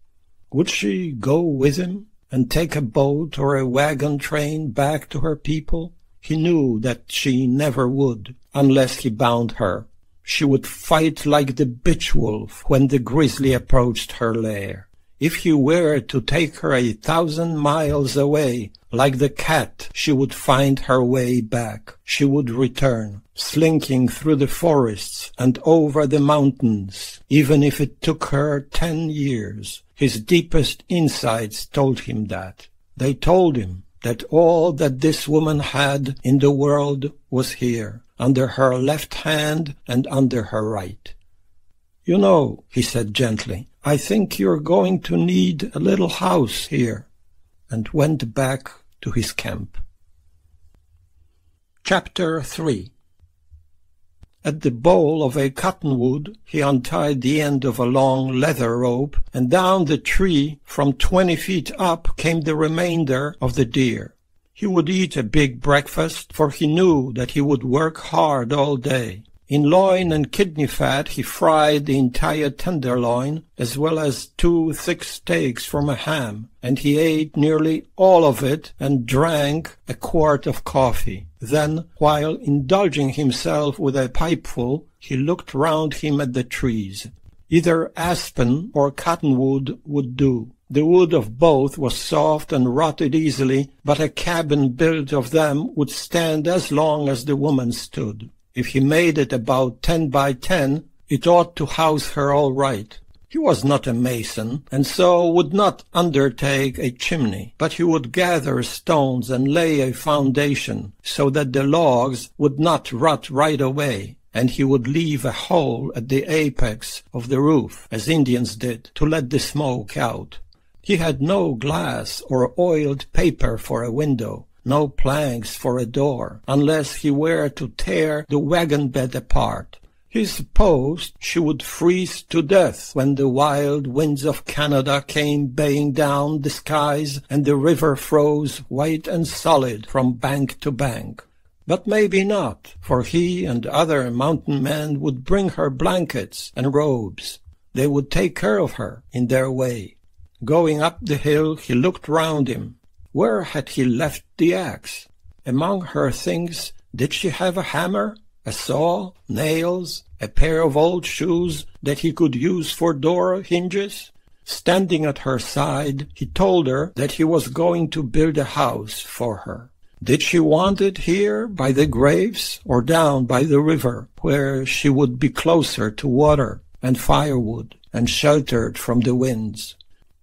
Would she go with him and take a boat or a wagon train back to her people? He knew that she never would, unless he bound her. She would fight like the bitch wolf when the grizzly approached her lair. If he were to take her 1,000 miles away, like the cat, she would find her way back. She would return, slinking through the forests and over the mountains, even if it took her 10 years. His deepest insights told him that. They told him that all that this woman had in the world was here, under her left hand and under her right. "You know," he said gently, "I think you're going to need a little house here," and went back to his camp. Chapter 3. At the bowl of a cottonwood he untied the end of a long leather rope, and down the tree from 20 feet up came the remainder of the deer. He would eat a big breakfast, for he knew that he would work hard all day. In loin and kidney fat he fried the entire tenderloin, as well as 2 thick steaks from a ham, and he ate nearly all of it and drank a quart of coffee. Then, while indulging himself with a pipeful, he looked round him at the trees. Either aspen or cottonwood would do. The wood of both was soft and rotted easily, but a cabin built of them would stand as long as the woman stood. If he made it about 10 by 10, it ought to house her all right. He was not a mason, and so would not undertake a chimney, but he would gather stones and lay a foundation, so that the logs would not rot right away, and he would leave a hole at the apex of the roof, as Indians did, to let the smoke out. He had no glass or oiled paper for a window, no planks for a door, unless he were to tear the wagon bed apart. He supposed she would freeze to death when the wild winds of Canada came baying down the skies and the river froze white and solid from bank to bank. But maybe not, for he and other mountain men would bring her blankets and robes. they would take care of her in their way. Going up the hill, he looked round him. Where had he left the axe? Among her things, did she have a hammer, a saw, nails, a pair of old shoes that he could use for door hinges? Standing at her side, he told her that he was going to build a house for her. Did she want it here by the graves or down by the river, where she would be closer to water and firewood and sheltered from the winds?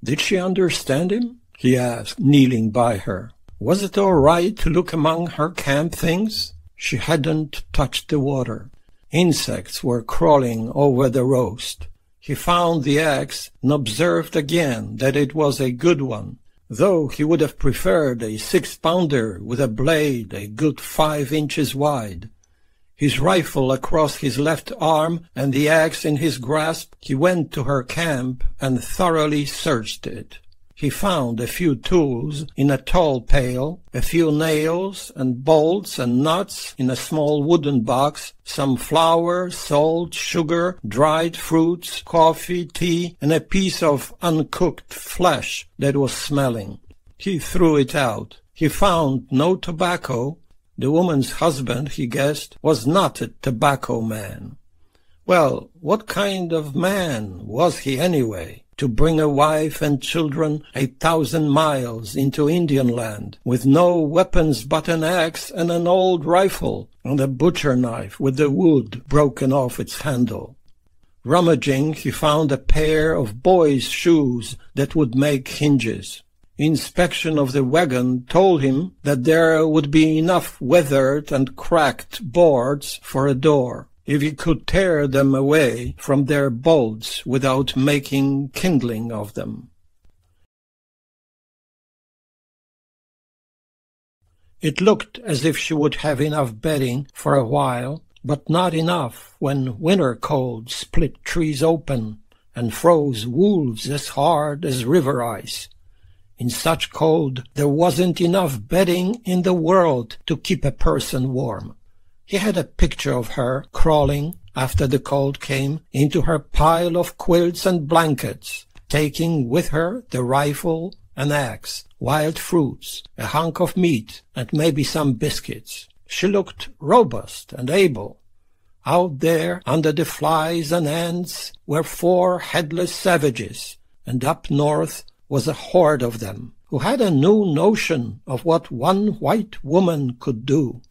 Did she understand him? He asked, kneeling by her. Was it all right to look among her camp things? She hadn't touched the water. Insects were crawling over the roast. He found the axe and observed again that it was a good one, though he would have preferred a 6-pounder with a blade a good 5 inches wide. His rifle across his left arm and the axe in his grasp, he went to her camp and thoroughly searched it. He found a few tools in a tall pail, a few nails and bolts and nuts in a small wooden box, some flour, salt, sugar, dried fruits, coffee, tea, and a piece of uncooked flesh that was smelling. He threw it out. He found no tobacco. The woman's husband, he guessed, was not a tobacco man. Well, what kind of man was he anyway, to bring a wife and children 1,000 miles into Indian land, with no weapons but an axe and an old rifle, and a butcher knife with the wood broken off its handle? Rummaging, he found a pair of boys' shoes that would make hinges. Inspection of the wagon told him that there would be enough weathered and cracked boards for a door, if he could tear them away from their bolts without making kindling of them. It looked as if she would have enough bedding for a while, but not enough when winter cold split trees open and froze wolves as hard as river ice. In such cold, there wasn't enough bedding in the world to keep a person warm. He had a picture of her crawling, after the cold came, into her pile of quilts and blankets, taking with her the rifle, an axe, wild fruits, a hunk of meat, and maybe some biscuits. She looked robust and able. Out there, under the flies and ants, were 4 headless savages, and up north was a horde of them, who had a new notion of what one white woman could do.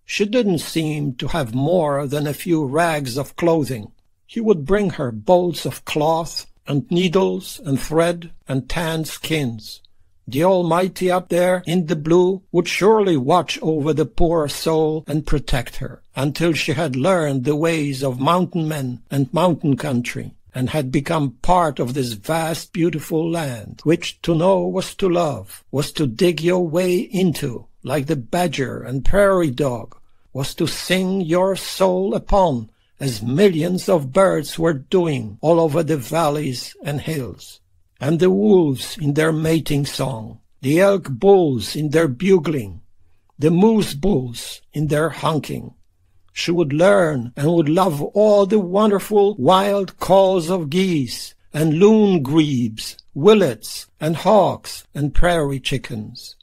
She didn't seem to have more than a few rags of clothing. He would bring her bolts of cloth and needles and thread and tanned skins. The Almighty up there in the blue would surely watch over the poor soul and protect her, until she had learned the ways of mountain men and mountain country, and had become part of this vast, beautiful land, which to know was to love, was to dig your way into, like the badger and prairie dog, was to sing your soul upon, as millions of birds were doing all over the valleys and hills. And the wolves in their mating song, the elk bulls in their bugling, the moose bulls in their honking. She would learn and would love all the wonderful wild calls of geese and loon grebes, willets and hawks and prairie chickens.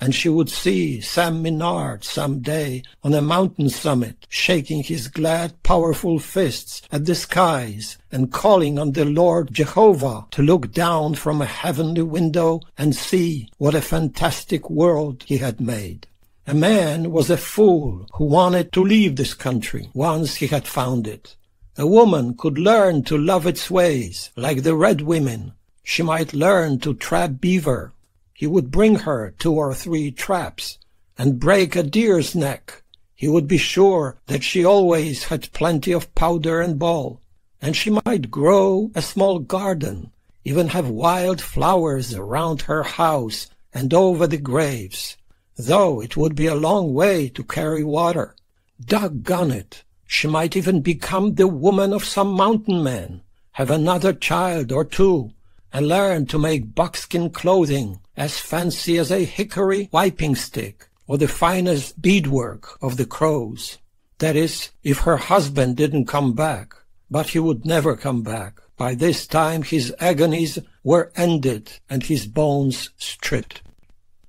And she would see Sam Minard some day on a mountain summit, shaking his glad, powerful fists at the skies and calling on the Lord Jehovah to look down from a heavenly window and see what a fantastic world he had made. A man was a fool who wanted to leave this country once he had found it. A woman could learn to love its ways, like the red women. She might learn to trap beaver. He would bring her 2 or 3 traps and break a deer's neck. He would be sure that she always had plenty of powder and ball. And she might grow a small garden, even have wild flowers around her house and over the graves, though it would be a long way to carry water. Doggone it, she might even become the woman of some mountain man, have another child or 2, and learn to make buckskin clothing as fancy as a hickory wiping stick or the finest beadwork of the Crows. That is, if her husband didn't come back. But he would never come back. By this time his agonies were ended and his bones stripped.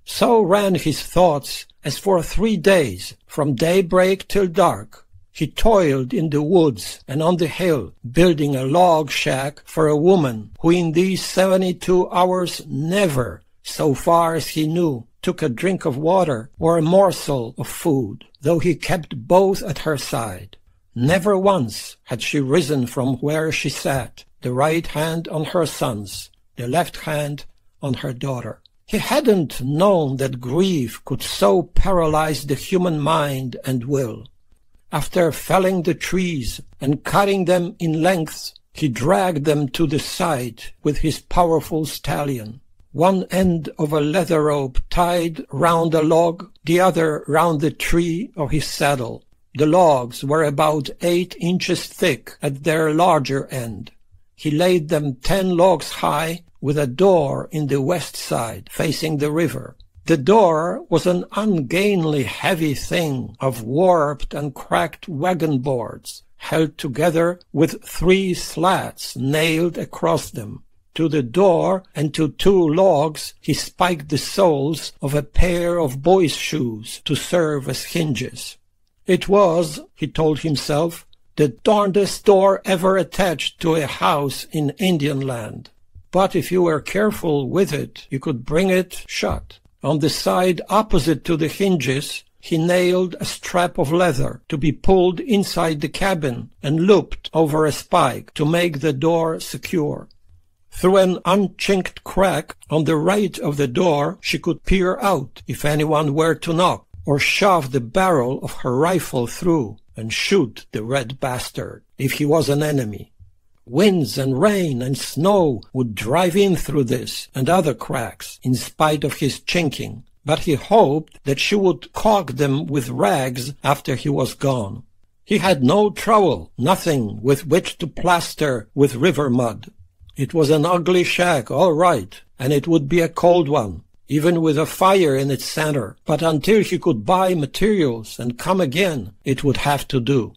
So ran his thoughts as for 3 days, from daybreak till dark, he toiled in the woods and on the hill, building a log shack for a woman who in these 72 hours never, so far as he knew, took a drink of water or a morsel of food, though he kept both at her side. Never once had she risen from where she sat, the right hand on her son's, the left hand on her daughter. He hadn't known that grief could so paralyze the human mind and will. After felling the trees and cutting them in lengths, he dragged them to the side with his powerful stallion. One end of a leather rope tied round a log, the other round the tree of his saddle. The logs were about 8 inches thick at their larger end. He laid them 10 logs high, with a door in the west side, facing the river. The door was an ungainly heavy thing of warped and cracked wagon boards, held together with 3 slats nailed across them. To the door and to 2 logs he spiked the soles of a pair of boys' shoes to serve as hinges. It was, he told himself, the darndest door ever attached to a house in Indian land. But if you were careful with it, you could bring it shut. On the side opposite to the hinges, he nailed a strap of leather to be pulled inside the cabin and looped over a spike to make the door secure. Through an unchinked crack on the right of the door, she could peer out if anyone were to knock, or shove the barrel of her rifle through and shoot the red bastard if he was an enemy. Winds and rain and snow would drive in through this and other cracks in spite of his chinking, but he hoped that she would caulk them with rags after he was gone. He had no trowel, nothing with which to plaster with river mud. It was an ugly shack, all right, and it would be a cold one, even with a fire in its center, but until he could buy materials and come again, it would have to do.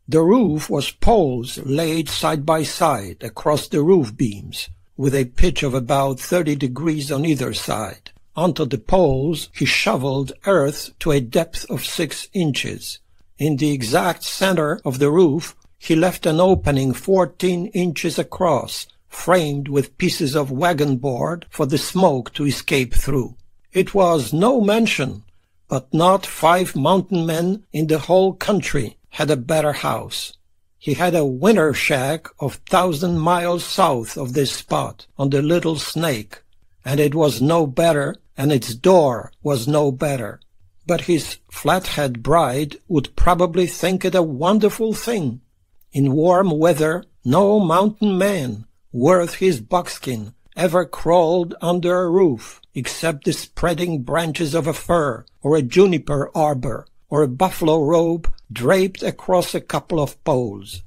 The roof was poles laid side by side across the roof beams, with a pitch of about 30 degrees on either side. Onto the poles he shoveled earth to a depth of 6 inches. In the exact center of the roof he left an opening 14 inches across, framed with pieces of wagon board for the smoke to escape through. It was no mansion, but not 5 mountain men in the whole country had a better house. He had a winter shack of 1,000 miles south of this spot on the Little Snake, and it was no better, and its door was no better. But his flathead bride would probably think it a wonderful thing. In warm weather, no mountain man worth his buckskin ever crawled under a roof, except the spreading branches of a fir or a juniper arbor, or a buffalo robe draped across a couple of poles.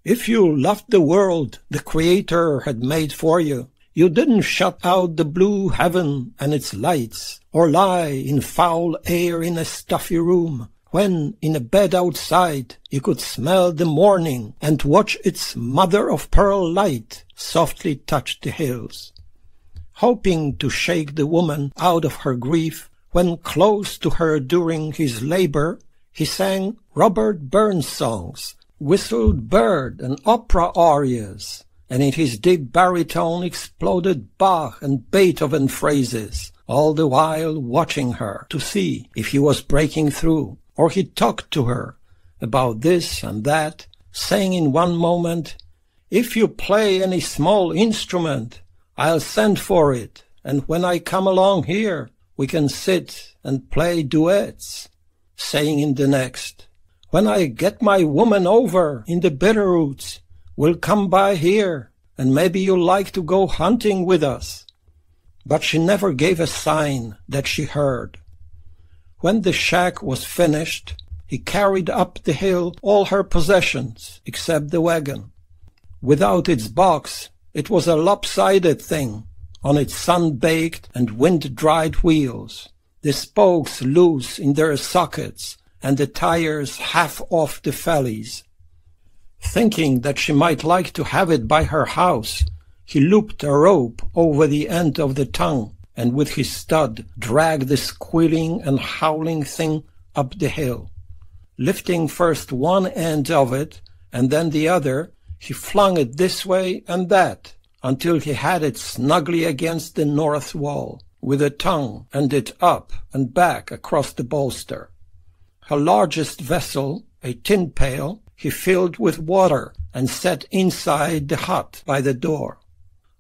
If you loved the world the Creator had made for you, you didn't shut out the blue heaven and its lights, or lie in foul air in a stuffy room, when in a bed outside you could smell the morning and watch its mother-of-pearl light softly touch the hills. Hoping to shake the woman out of her grief, when close to her during his labor, he sang Robert Burns songs, whistled bird and opera arias, and in his deep baritone exploded Bach and Beethoven phrases, all the while watching her to see if he was breaking through, or he talked to her about this and that, saying in one moment, "If you play any small instrument, I'll send for it, and when I come along here, we can sit and play duets," saying in the next, "When I get my woman over in the Bitterroots, we'll come by here, and maybe you'll like to go hunting with us." But she never gave a sign that she heard. When the shack was finished, he carried up the hill all her possessions, except the wagon. Without its box, it was a lopsided thing, on its sun-baked and wind-dried wheels, the spokes loose in their sockets, and the tires half off the fellies. Thinking that she might like to have it by her house, he looped a rope over the end of the tongue, and with his stud dragged the squealing and howling thing up the hill. Lifting first one end of it and then the other, he flung it this way and that until he had it snugly against the north wall, with the tongue and it up and back across the bolster. Her largest vessel, a tin pail, he filled with water and set inside the hut by the door.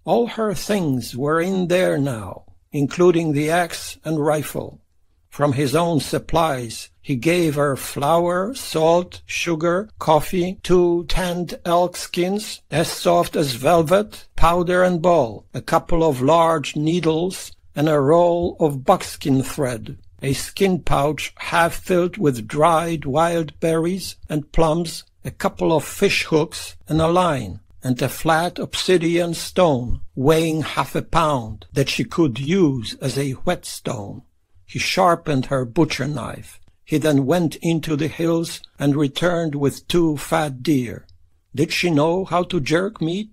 All her things were in there now, including the axe and rifle. From his own supplies he gave her flour, salt, sugar, coffee, 2 tanned elk skins, as soft as velvet, powder and ball, a couple of large needles, and a roll of buckskin thread, a skin pouch half filled with dried wild berries and plums, a couple of fish hooks and a line, and a flat obsidian stone weighing half a pound that she could use as a whetstone. He sharpened her butcher knife. He then went into the hills and returned with 2 fat deer. Did she know how to jerk meat?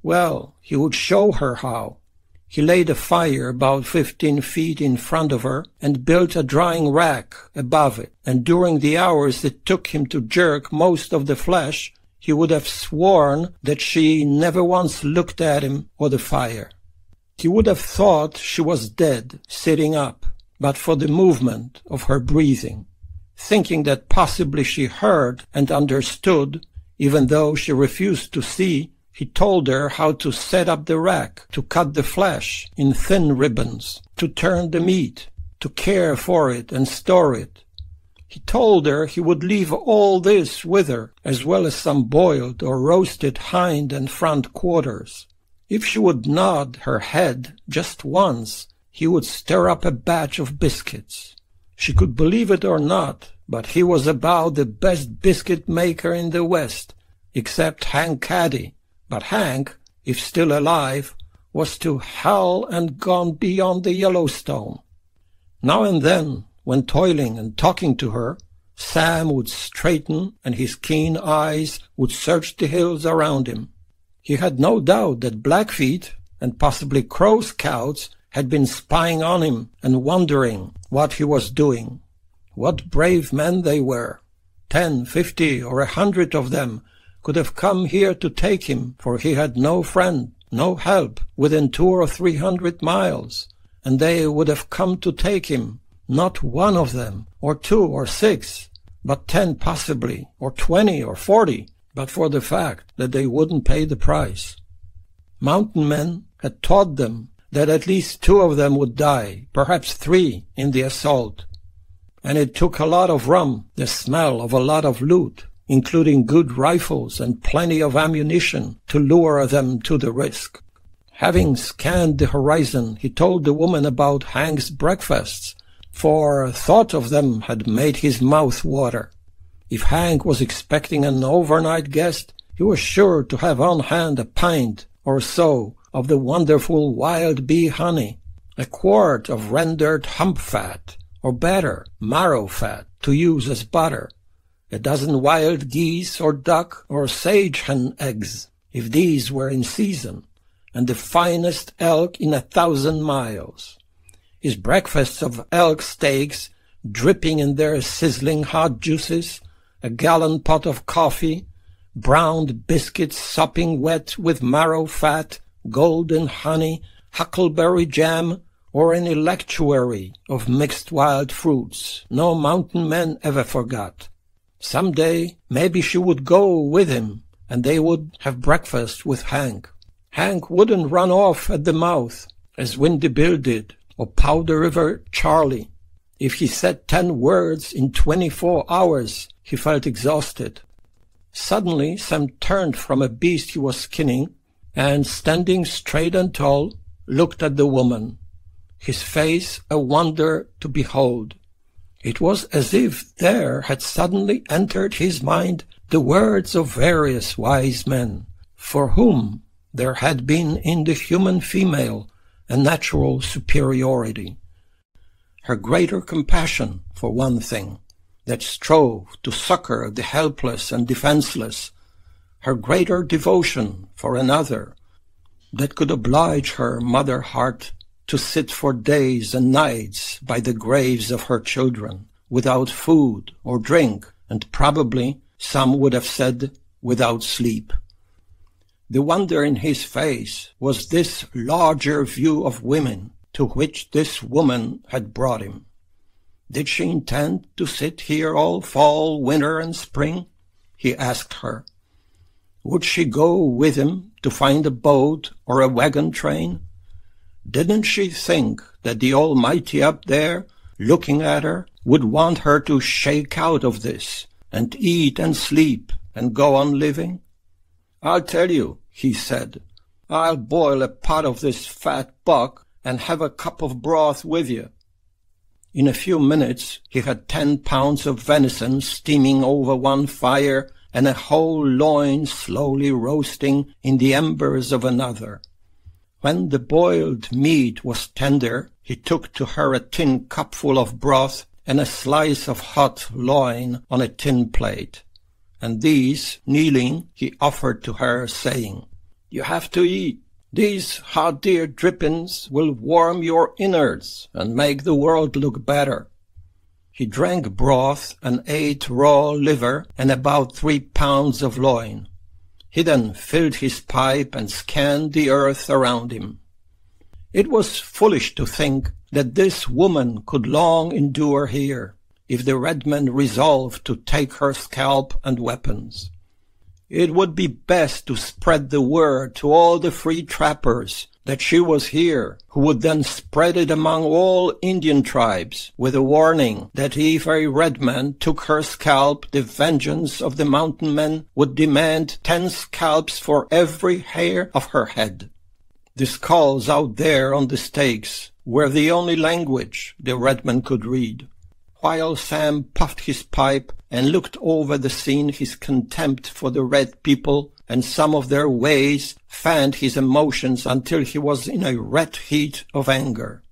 Well, he would show her how. He laid a fire about 15 feet in front of her and built a drying rack above it, and during the hours it took him to jerk most of the flesh, he would have sworn that she never once looked at him or the fire. He would have thought she was dead, sitting up, but for the movement of her breathing. Thinking that possibly she heard and understood, even though she refused to see, he told her how to set up the rack, to cut the flesh in thin ribbons, to turn the meat, to care for it and store it. He told her he would leave all this with her, as well as some boiled or roasted hind and front quarters. If she would nod her head just once, he would stir up a batch of biscuits. She could believe it or not, but he was about the best biscuit maker in the West, except Hank Caddy. But Hank, if still alive, was to hell and gone beyond the Yellowstone. Now and then, when toiling and talking to her, Sam would straighten and his keen eyes would search the hills around him. He had no doubt that Blackfeet and possibly Crow Scouts had been spying on him and wondering what he was doing. What brave men they were. 10, 50, or 100 of them could have come here to take him, for he had no friend, no help, within 200 or 300 miles, and they would have come to take him, not one of them, or 2 or 6, but 10 possibly, or 20 or 40, but for the fact that they wouldn't pay the price. Mountain men had taught them that at least 2 of them would die, perhaps 3 in the assault, and it took a lot of rum, the smell of a lot of loot, including good rifles and plenty of ammunition, to lure them to the risk. Having scanned the horizon, he told the woman about Hank's breakfasts, for thought of them had made his mouth water. If Hank was expecting an overnight guest, he was sure to have on hand a pint or so of the wonderful wild bee honey, a quart of rendered hump fat, or better, marrow fat, to use as butter, a dozen wild geese or duck or sage hen eggs, if these were in season, and the finest elk in 1,000 miles. His breakfasts of elk steaks, dripping in their sizzling hot juices, a gallon pot of coffee, browned biscuits sopping wet with marrow fat, golden honey, huckleberry jam, or an electuary of mixed wild fruits no mountain men ever forgot. Some day, maybe she would go with him, and they would have breakfast with Hank. Hank wouldn't run off at the mouth, as Windy Bill did, or Powder River Charlie. If he said 10 words in 24 hours, he felt exhausted. Suddenly, Sam turned from a beast he was skinning, and, standing straight and tall, looked at the woman, his face a wonder to behold. It was as if there had suddenly entered his mind the words of various wise men, for whom there had been in the human female a natural superiority. Her greater compassion, for one thing, that strove to succor the helpless and defenseless, her greater devotion for another, that could oblige her mother heart to sit for days and nights by the graves of her children, without food or drink, and probably, some would have said, without sleep. The wonder in his face was this larger view of women to which this woman had brought him. Did she intend to sit here all fall, winter, and spring? He asked her. Would she go with him to find a boat or a wagon train? Didn't she think that the Almighty up there, looking at her, would want her to shake out of this, and eat and sleep, and go on living? I'll tell you, he said, I'll boil a pot of this fat buck and have a cup of broth with you. In a few minutes he had 10 pounds of venison steaming over one fire and a whole loin slowly roasting in the embers of another. When the boiled meat was tender, he took to her a tin cupful of broth and a slice of hot loin on a tin plate. And these, kneeling, he offered to her, saying, You have to eat. These hot deer drippings will warm your innards and make the world look better. He drank broth and ate raw liver and about 3 pounds of loin. He then filled his pipe and scanned the earth around him. It was foolish to think that this woman could long endure here, if the red men resolved to take her scalp and weapons. It would be best to spread the word to all the free trappers that she was here, who would then spread it among all Indian tribes, with a warning that if a red man took her scalp, the vengeance of the mountain men would demand 10 scalps for every hair of her head. The skulls out there on the stakes were the only language the red man could read. While Sam puffed his pipe and looked over the scene, his contempt for the red people and some of their ways fanned his emotions until he was in a red heat of anger.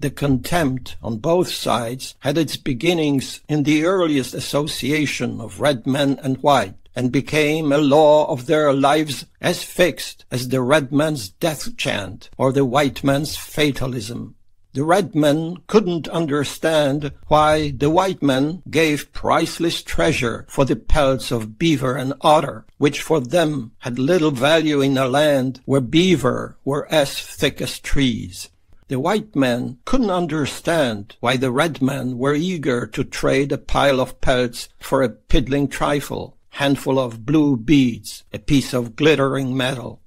The contempt on both sides had its beginnings in the earliest association of red men and white, and became a law of their lives as fixed as the red man's death chant or the white man's fatalism. The red men couldn't understand why the white men gave priceless treasure for the pelts of beaver and otter, which for them had little value in a land where beaver were as thick as trees. The white men couldn't understand why the red men were eager to trade a pile of pelts for a piddling trifle, handful of blue beads, a piece of glittering metal.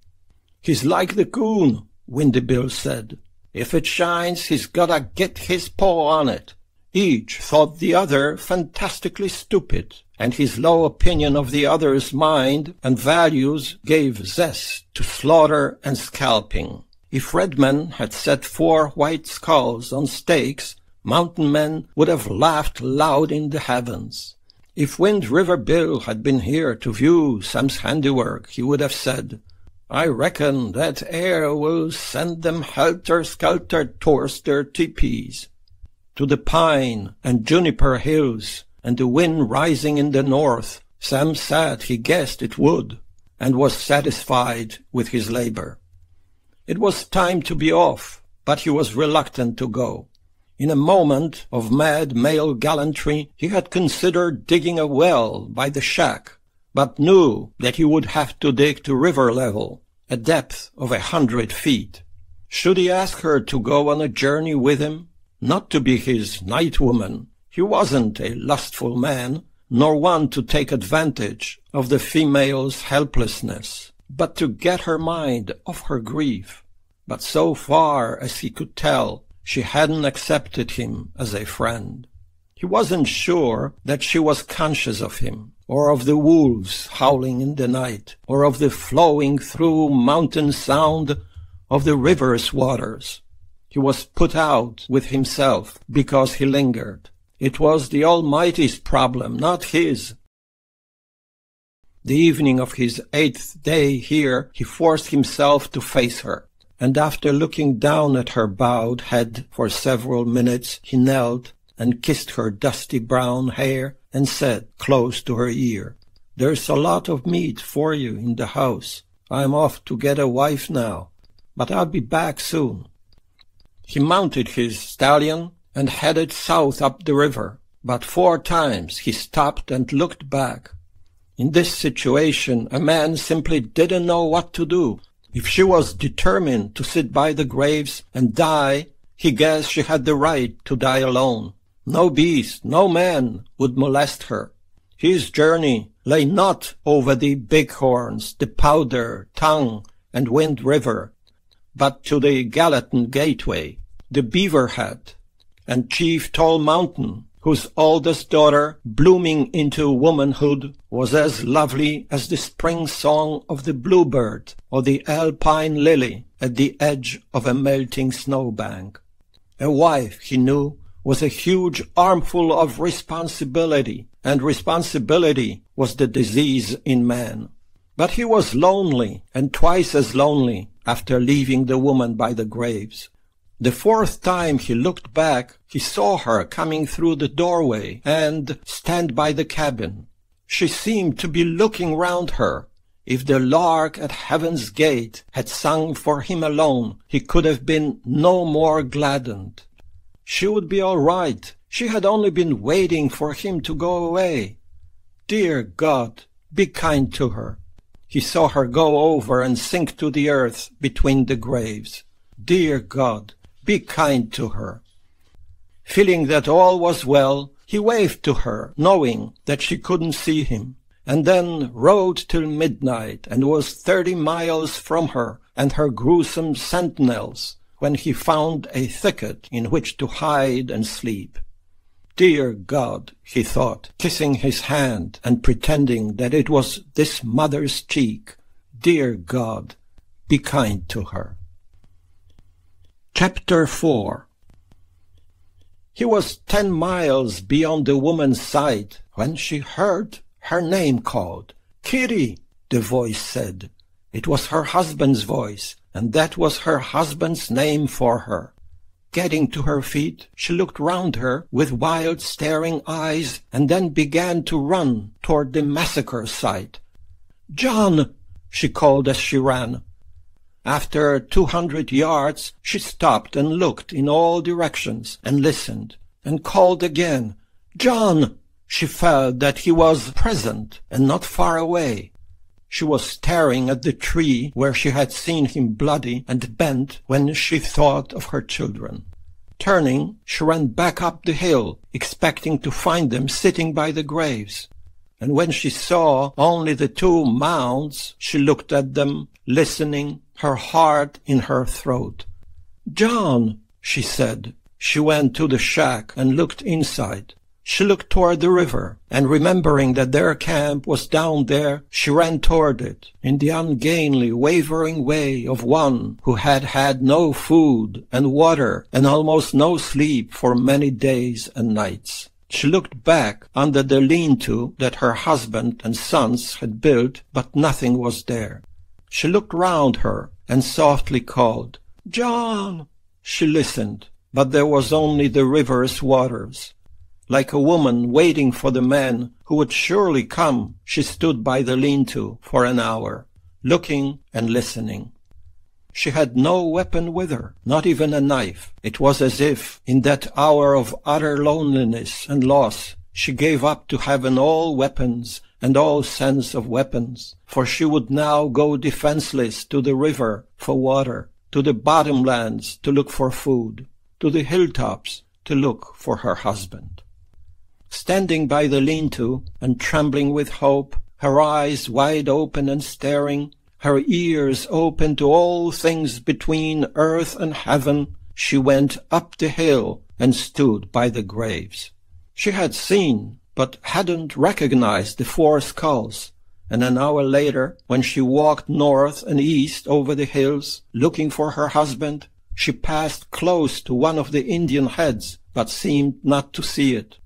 "He's like the coon," Windy Bill said. "If it shines, he's gotta get his paw on it." Each thought the other fantastically stupid, and his low opinion of the other's mind and values gave zest to slaughter and scalping. If red men had set 4 white skulls on stakes, mountain men would have laughed loud in the heavens. If Wind River Bill had been here to view Sam's handiwork, he would have said, "I reckon that air will send them helter-skelter towards their teepees." To the pine and juniper hills and the wind rising in the north, Sam said he guessed it would, and was satisfied with his labor. It was time to be off, but he was reluctant to go. In a moment of mad male gallantry, he had considered digging a well by the shack, but knew that he would have to dig to river level, a depth of 100 feet. Should he ask her to go on a journey with him? Not to be his night woman. He wasn't a lustful man, nor one to take advantage of the female's helplessness, but to get her mind off her grief. But so far as he could tell, she hadn't accepted him as a friend. He wasn't sure that she was conscious of him, or of the wolves howling in the night, or of the flowing through mountain sound of the river's waters. He was put out with himself because he lingered. It was the Almighty's problem, not his. The evening of his 8th day here, he forced himself to face her, and after looking down at her bowed head for several minutes, he knelt and kissed her dusty brown hair and said, close to her ear, There's a lot of meat for you in the house. I'm off to get a wife now, but I'll be back soon." He mounted his stallion and headed south up the river, but 4 times he stopped and looked back. In this situation, a man simply didn't know what to do. If she was determined to sit by the graves and die, he guessed she had the right to die alone. No beast, no man would molest her. His journey lay not over the Bighorns, the Powder, Tongue, and Wind River, but to the Gallatin Gateway, the Beaver Head, and Chief Tall Mountain, whose oldest daughter, blooming into womanhood, was as lovely as the spring song of the bluebird or the alpine lily at the edge of a melting snowbank. A wife, he knew, was a huge armful of responsibility, and responsibility was the disease in man. But he was lonely, and twice as lonely, after leaving the woman by the graves. The 4th time he looked back, he saw her coming through the doorway and stand by the cabin. She seemed to be looking round her. If the lark at heaven's gate had sung for him alone, he could have been no more gladdened. She would be all right. She had only been waiting for him to go away. Dear God, be kind to her. He saw her go over and sink to the earth between the graves. Dear God, be kind to her. Feeling that all was well, he waved to her, knowing that she couldn't see him, and then rode till midnight and was 30 miles from her and her gruesome sentinels, when he found a thicket in which to hide and sleep. Dear God, he thought, kissing his hand and pretending that it was this mother's cheek. Dear God, be kind to her. Chapter 4. He was 10 miles beyond the woman's sight when she heard her name called. "Kitty," the voice said. It was her husband's voice, and that was her husband's name for her. Getting to her feet, she looked round her with wild, staring eyes, and then began to run toward the massacre site. "John!" she called as she ran. After 200 yards, she stopped and looked in all directions and listened, and called again. "John!" She felt that he was present and not far away. She was staring at the tree where she had seen him bloody and bent when she thought of her children. Turning, she ran back up the hill, expecting to find them sitting by the graves. And when she saw only the 2 mounds, she looked at them, listening, her heart in her throat. "John," she said. She went to the shack and looked inside. She looked toward the river, and remembering that their camp was down there, she ran toward it, in the ungainly, wavering way of one who had had no food and water and almost no sleep for many days and nights. She looked back under the lean-to that her husband and sons had built, but nothing was there. She looked round her and softly called, "John!" She listened, but there was only the river's waters. Like a woman waiting for the man who would surely come, she stood by the lean-to for an hour, looking and listening. She had no weapon with her, not even a knife. It was as if, in that hour of utter loneliness and loss, she gave up to heaven all weapons and all sense of weapons, for she would now go defenseless to the river for water, to the bottomlands to look for food, to the hilltops to look for her husband. Standing by the lean-to and trembling with hope, her eyes wide open and staring, her ears open to all things between earth and heaven, she went up the hill and stood by the graves. She had seen, but hadn't recognized the 4 skulls, and an hour later, when she walked north and east over the hills, looking for her husband, she passed close to one of the Indian heads, but seemed not to see it.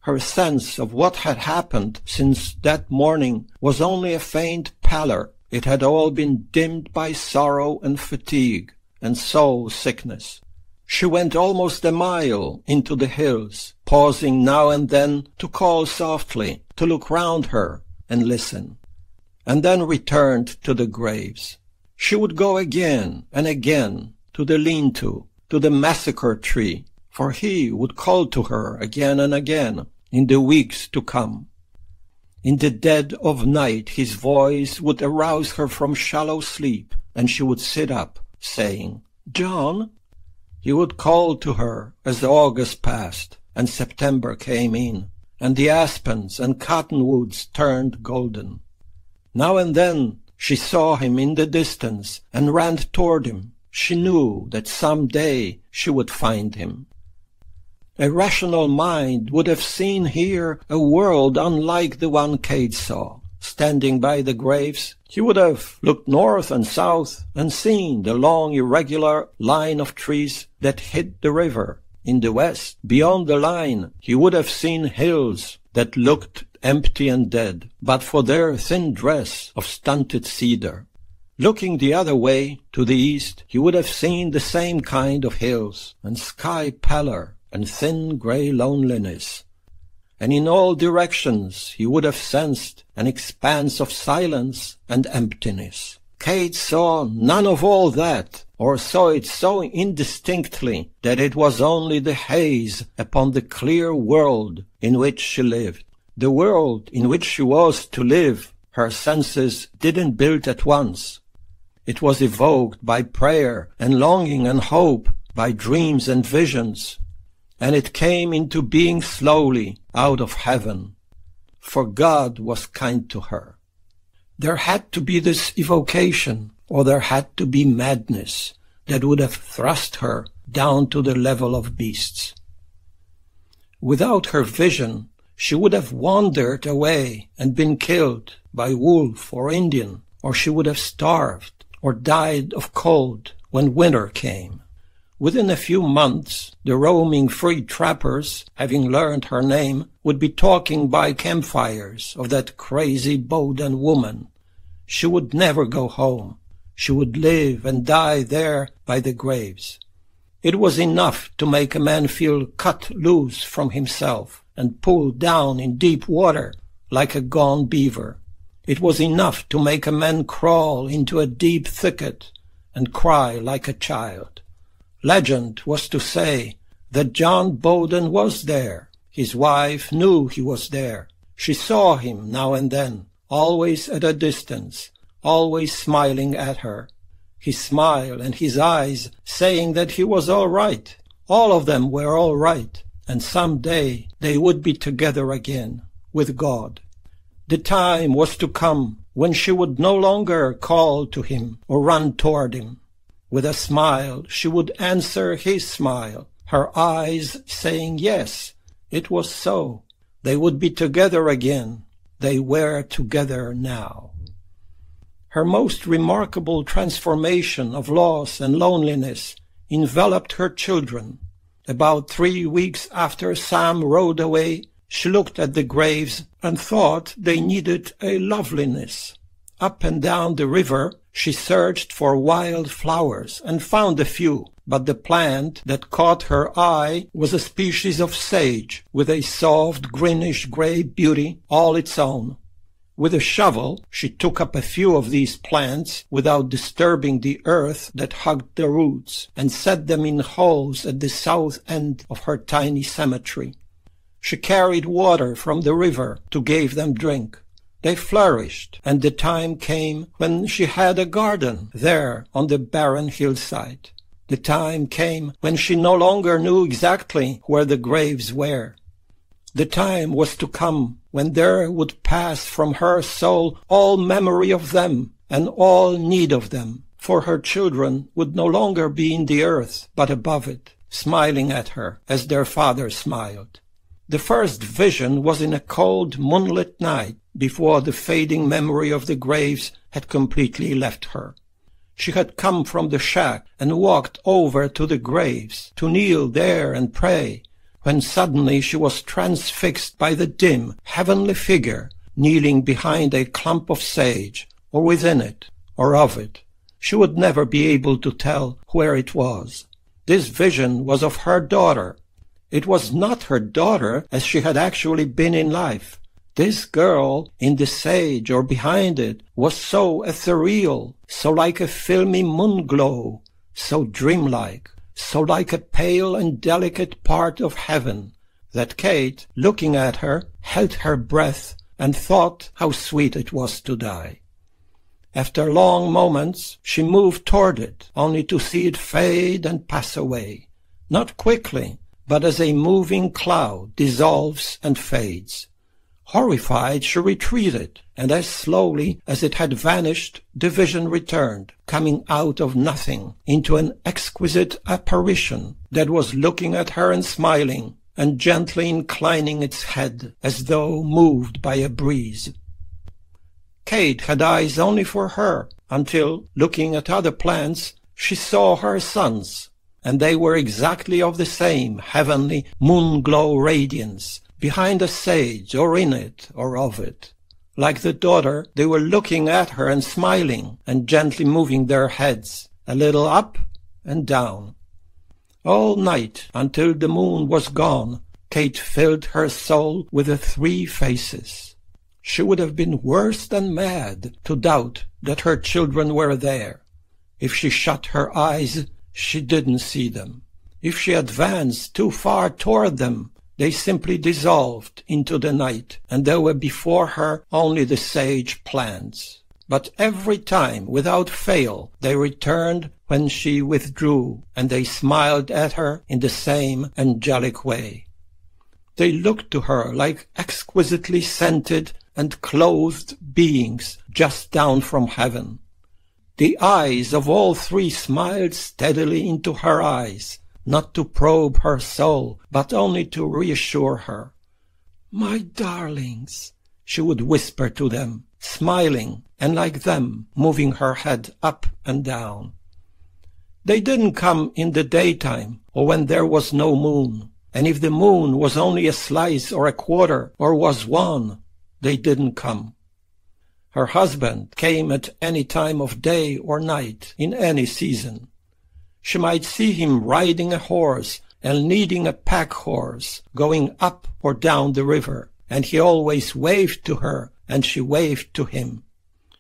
Her sense of what had happened since that morning was only a faint pallor. It had all been dimmed by sorrow and fatigue, and soul sickness. She went almost a mile into the hills, pausing now and then to call softly, to look round her, and listen, and then returned to the graves. She would go again and again to the lean-to, to the massacre tree, for he would call to her again and again in the weeks to come. In the dead of night his voice would arouse her from shallow sleep, and she would sit up, saying, "John?" He would call to her as August passed, and September came in, and the aspens and cottonwoods turned golden. Now and then she saw him in the distance and ran toward him. She knew that some day she would find him. A rational mind would have seen here a world unlike the one Cade saw. Standing by the graves, he would have looked north and south and seen the long irregular line of trees that hid the river. In the west, beyond the line, he would have seen hills that looked empty and dead, but for their thin dress of stunted cedar. Looking the other way, to the east, he would have seen the same kind of hills, and sky pallor, and thin grey loneliness. And in all directions he would have sensed an expanse of silence and emptiness. Cade saw none of all that, or saw it so indistinctly that it was only the haze upon the clear world in which she lived. The world in which she was to live, her senses didn't build at once. It was evoked by prayer and longing and hope, by dreams and visions, and it came into being slowly out of heaven, for God was kind to her. There had to be this evocation, or there had to be madness that would have thrust her down to the level of beasts. Without her vision, she would have wandered away and been killed by wolf or Indian, or she would have starved or died of cold when winter came. Within a few months, the roaming free trappers, having learned her name, would be talking by campfires of that crazy Bowden woman. She would never go home. She would live and die there by the graves. It was enough to make a man feel cut loose from himself and pulled down in deep water like a gone beaver. It was enough to make a man crawl into a deep thicket and cry like a child. Legend was to say that John Bowden was there. His wife knew he was there. She saw him now and then, always at a distance, always smiling at her. His smile and his eyes saying that he was all right. All of them were all right, and some day they would be together again with God. The time was to come when she would no longer call to him or run toward him. With a smile she would answer his smile, her eyes saying yes, it was so. They would be together again. They were together now. Her most remarkable transformation of loss and loneliness enveloped her children. About 3 weeks after Sam rode away, she looked at the graves and thought they needed a loveliness. Up and down the river she searched for wild flowers and found a few, but the plant that caught her eye was a species of sage with a soft greenish-gray beauty all its own. With a shovel she took up a few of these plants without disturbing the earth that hugged the roots, and set them in holes at the south end of her tiny cemetery. She carried water from the river to give them drink. They flourished, and the time came when she had a garden there on the barren hillside. The time came when she no longer knew exactly where the graves were. The time was to come when there would pass from her soul all memory of them and all need of them, for her children would no longer be in the earth, but above it, smiling at her as their father smiled. The first vision was in a cold moonlit night, before the fading memory of the graves had completely left her. She had come from the shack and walked over to the graves to kneel there and pray, when suddenly she was transfixed by the dim, heavenly figure kneeling behind a clump of sage, or within it, or of it. She would never be able to tell where it was. This vision was of her daughter. It was not her daughter as she had actually been in life. This girl in the sage or behind it was so ethereal, so like a filmy moonglow, so dreamlike, so like a pale and delicate part of heaven, that Kate, looking at her, held her breath and thought how sweet it was to die. After long moments she moved toward it, only to see it fade and pass away, not quickly, but as a moving cloud dissolves and fades. Horrified, she retreated, and as slowly as it had vanished, the vision returned, coming out of nothing into an exquisite apparition that was looking at her and smiling, and gently inclining its head as though moved by a breeze. Kate had eyes only for her, until, looking at other plants, she saw her sons, and they were exactly of the same heavenly moon-glow radiance, behind a sage, or in it, or of it. Like the daughter, they were looking at her and smiling, and gently moving their heads, a little up and down. All night, until the moon was gone, Kate filled her soul with the three faces. She would have been worse than mad to doubt that her children were there. If she shut her eyes, she didn't see them. If she advanced too far toward them, they simply dissolved into the night, and there were before her only the sage plants. But every time, without fail, they returned when she withdrew, and they smiled at her in the same angelic way. They looked to her like exquisitely scented and clothed beings just down from heaven. The eyes of all three smiled steadily into her eyes, not to probe her soul, but only to reassure her. "My darlings," she would whisper to them, smiling, and like them, moving her head up and down. They didn't come in the daytime, or when there was no moon, and if the moon was only a slice or a quarter, or was one, they didn't come. Her husband came at any time of day or night, in any season. She might see him riding a horse and leading a pack horse, going up or down the river, and he always waved to her, and she waved to him.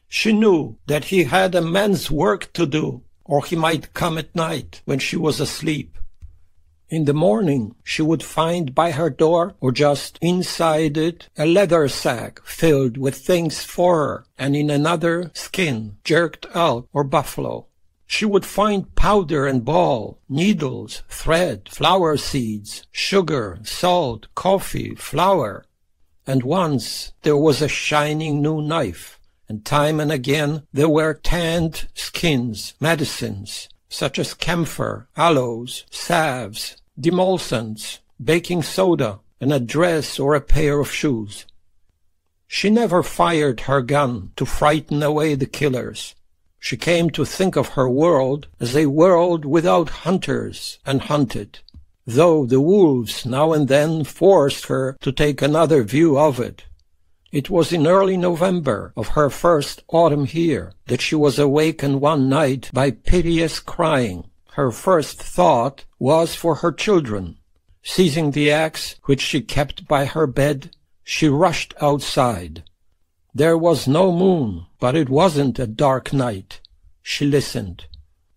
She knew that he had a man's work to do, or he might come at night when she was asleep. In the morning she would find by her door, or just inside it, a leather sack filled with things for her, and in another skin, jerked out, or buffalo. She would find powder and ball, needles, thread, flower seeds, sugar, salt, coffee, flour. And once there was a shining new knife, and time and again there were tanned skins, medicines, such as camphor, aloes, salves, demulcents, baking soda, and a dress or a pair of shoes. She never fired her gun to frighten away the killers. She came to think of her world as a world without hunters and hunted, though the wolves now and then forced her to take another view of it. It was in early November of her first autumn here that she was awakened one night by piteous crying. Her first thought was for her children. Seizing the axe which she kept by her bed, she rushed outside. There was no moon, but it wasn't a dark night. She listened.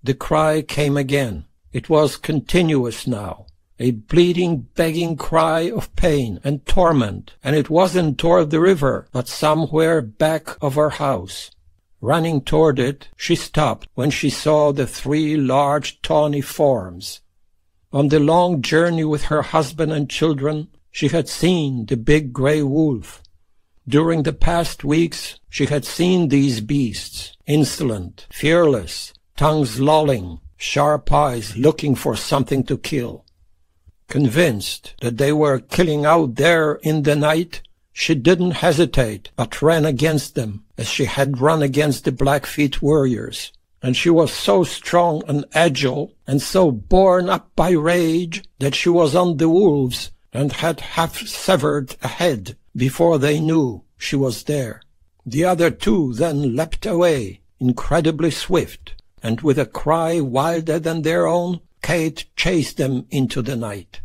The cry came again. It was continuous now, a bleeding, begging cry of pain and torment, and it wasn't toward the river, but somewhere back of her house. Running toward it, she stopped when she saw the three large tawny forms. On the long journey with her husband and children, she had seen the big gray wolf. During the past weeks she had seen these beasts, insolent, fearless, tongues lolling, sharp eyes looking for something to kill. Convinced that they were killing out there in the night, she didn't hesitate, but ran against them, as she had run against the Blackfeet warriors. And she was so strong and agile, and so borne up by rage, that she was on the wolves, and had half severed a head before they knew she was there. The other two then leapt away, incredibly swift, and with a cry wilder than their own, Kate chased them into the night.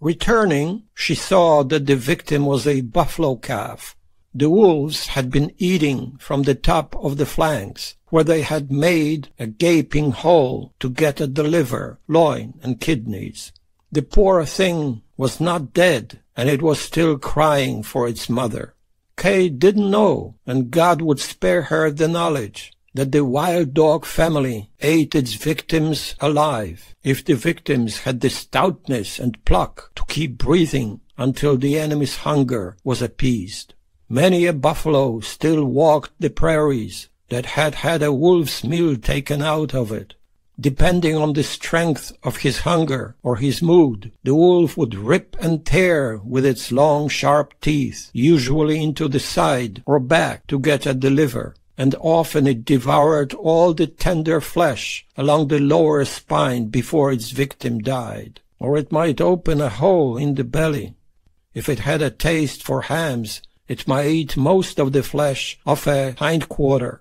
Returning, she saw that the victim was a buffalo calf, The wolves had been eating from the top of the flanks, where they had made a gaping hole to get at the liver, loin, and kidneys. The poor thing was not dead, and it was still crying for its mother. Kate didn't know, and God would spare her the knowledge, that the wild dog family ate its victims alive, if the victims had the stoutness and pluck to keep breathing until the enemy's hunger was appeased. Many a buffalo still walked the prairies that had had a wolf's meal taken out of it. Depending on the strength of his hunger or his mood, the wolf would rip and tear with its long, sharp teeth, usually into the side or back to get at the liver, and often it devoured all the tender flesh along the lower spine before its victim died. Or it might open a hole in the belly. If it had a taste for hams, it might eat most of the flesh off a hindquarter.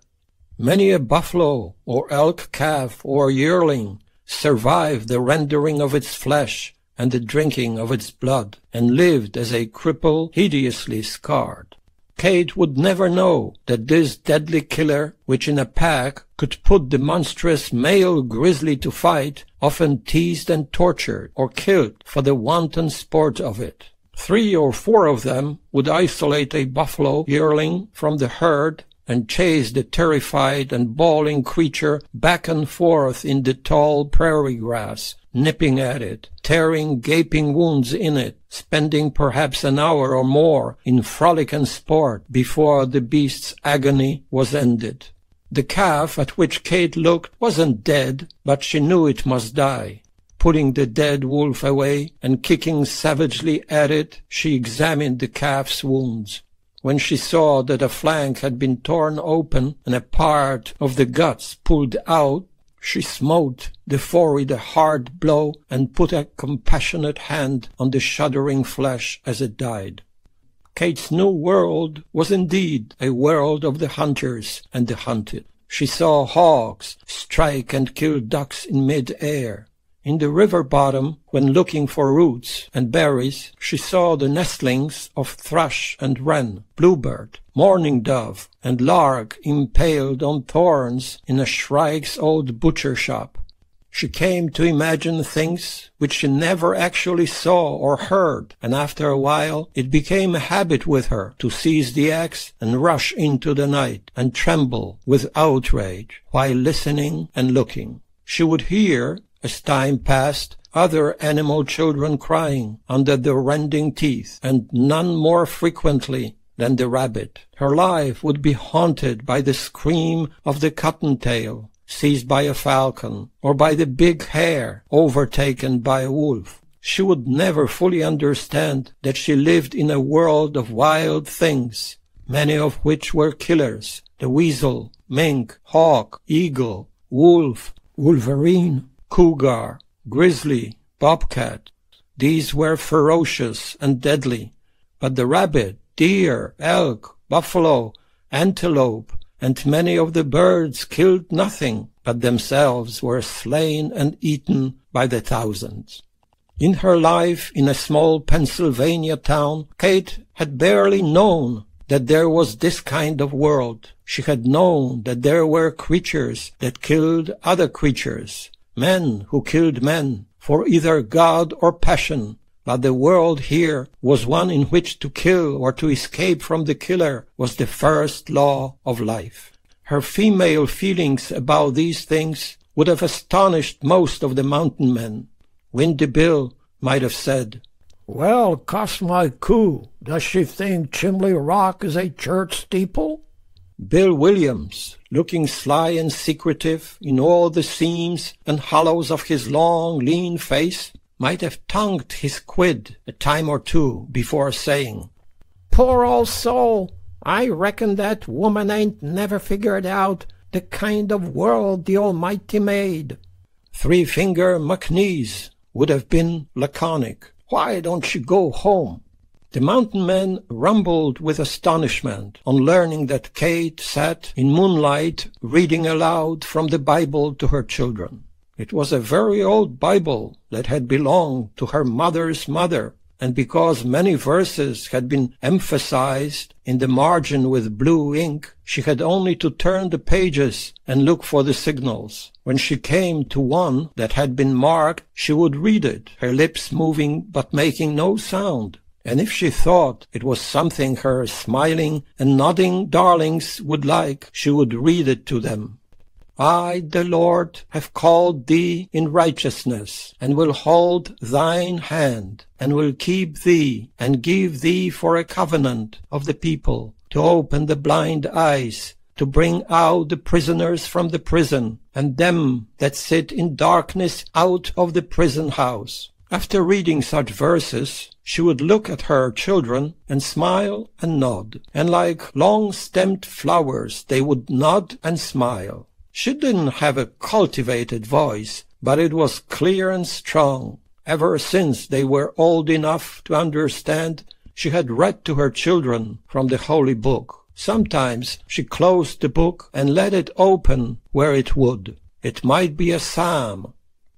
Many a buffalo or elk calf or yearling survived the rendering of its flesh and the drinking of its blood, and lived as a cripple hideously scarred. Kate would never know that this deadly killer, which in a pack could put the monstrous male grizzly to fight, often teased and tortured or killed for the wanton sport of it. 3 or 4 of them would isolate a buffalo yearling from the herd and chase the terrified and bawling creature back and forth in the tall prairie grass, nipping at it, tearing gaping wounds in it, spending perhaps an hour or more in frolic and sport before the beast's agony was ended. The calf at which Kate looked wasn't dead, but she knew it must die. Putting the dead wolf away and kicking savagely at it, she examined the calf's wounds. When she saw that a flank had been torn open and a part of the guts pulled out, she smote the forehead a hard blow and put a compassionate hand on the shuddering flesh as it died. Kate's new world was indeed a world of the hunters and the hunted. She saw hawks strike and kill ducks in mid-air. In the river bottom, when looking for roots and berries, she saw the nestlings of thrush and wren, bluebird, mourning dove, and lark impaled on thorns in a shrike's old butcher shop. She came to imagine things which she never actually saw or heard, and after a while it became a habit with her to seize the axe and rush into the night and tremble with outrage while listening and looking. She would hear, as time passed, other animal children crying under their rending teeth, and none more frequently than the rabbit. Her life would be haunted by the scream of the cottontail, seized by a falcon, or by the big hare, overtaken by a wolf. She would never fully understand that she lived in a world of wild things, many of which were killers: the weasel, mink, hawk, eagle, wolf, wolverine, cougar, grizzly, bobcat. These were ferocious and deadly, but the rabbit, deer, elk, buffalo, antelope, and many of the birds killed nothing, but themselves were slain and eaten by the thousands. In her life in a small Pennsylvania town, Kate had barely known that there was this kind of world. She had known that there were creatures that killed other creatures, men who killed men, for either God or passion, but the world here was one in which to kill or to escape from the killer was the first law of life. Her female feelings about these things would have astonished most of the mountain men. Windy Bill might have said, "Well, cuss my coo, does she think Chimley Rock is a church steeple?" Bill Williams, looking sly and secretive in all the seams and hollows of his long, lean face, might have tongued his quid a time or two before saying, "Poor old soul, I reckon that woman ain't never figured out the kind of world the Almighty made." Three-Finger McNeese would have been laconic. "Why don't she go home?" The mountain men rumbled with astonishment on learning that Kate sat in moonlight reading aloud from the Bible to her children. It was a very old Bible that had belonged to her mother's mother, and because many verses had been emphasized in the margin with blue ink, she had only to turn the pages and look for the signals. When she came to one that had been marked, she would read it, her lips moving but making no sound. And if she thought it was something her smiling and nodding darlings would like, she would read it to them. I, the Lord, have called thee in righteousness, and will hold thine hand, and will keep thee, and give thee for a covenant of the people, to open the blind eyes, to bring out the prisoners from the prison, and them that sit in darkness out of the prison house. After reading such verses, she would look at her children and smile and nod, and like long-stemmed flowers they would nod and smile. She didn't have a cultivated voice, but it was clear and strong. Ever since they were old enough to understand, she had read to her children from the Holy Book. Sometimes she closed the book and let it open where it would. It might be a psalm.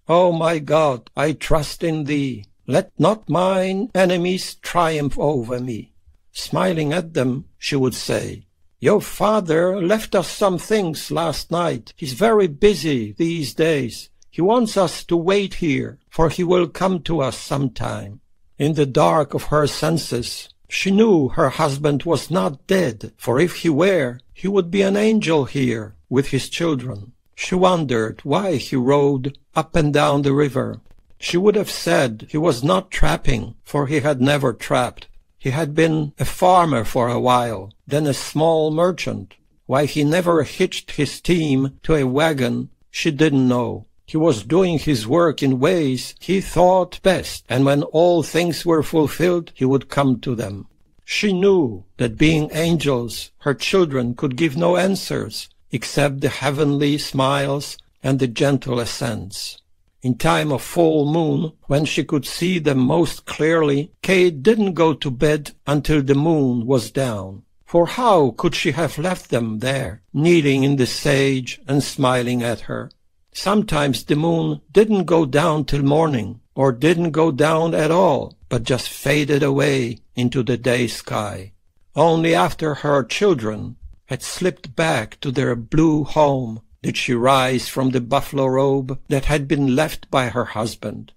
O my God, I trust in thee. Let not mine enemies triumph over me. Smiling at them, she would say, Your father left us some things last night. He's very busy these days. He wants us to wait here, for he will come to us sometime. In the dark of her senses, she knew her husband was not dead, for if he were, he would be an angel here with his children. She wondered why he rode up and down the river. She would have said he was not trapping, for he had never trapped. He had been a farmer for a while, then a small merchant. Why he never hitched his team to a wagon, she didn't know. He was doing his work in ways he thought best, and when all things were fulfilled, he would come to them. She knew that being angels, her children could give no answers, except the heavenly smiles and the gentle assents. In time of full moon, when she could see them most clearly, Kate didn't go to bed until the moon was down. For how could she have left them there, kneeling in the sage and smiling at her? Sometimes the moon didn't go down till morning, or didn't go down at all, but just faded away into the day sky. Only after her children had slipped back to their blue home did she rise from the buffalo robe that had been left by her husband.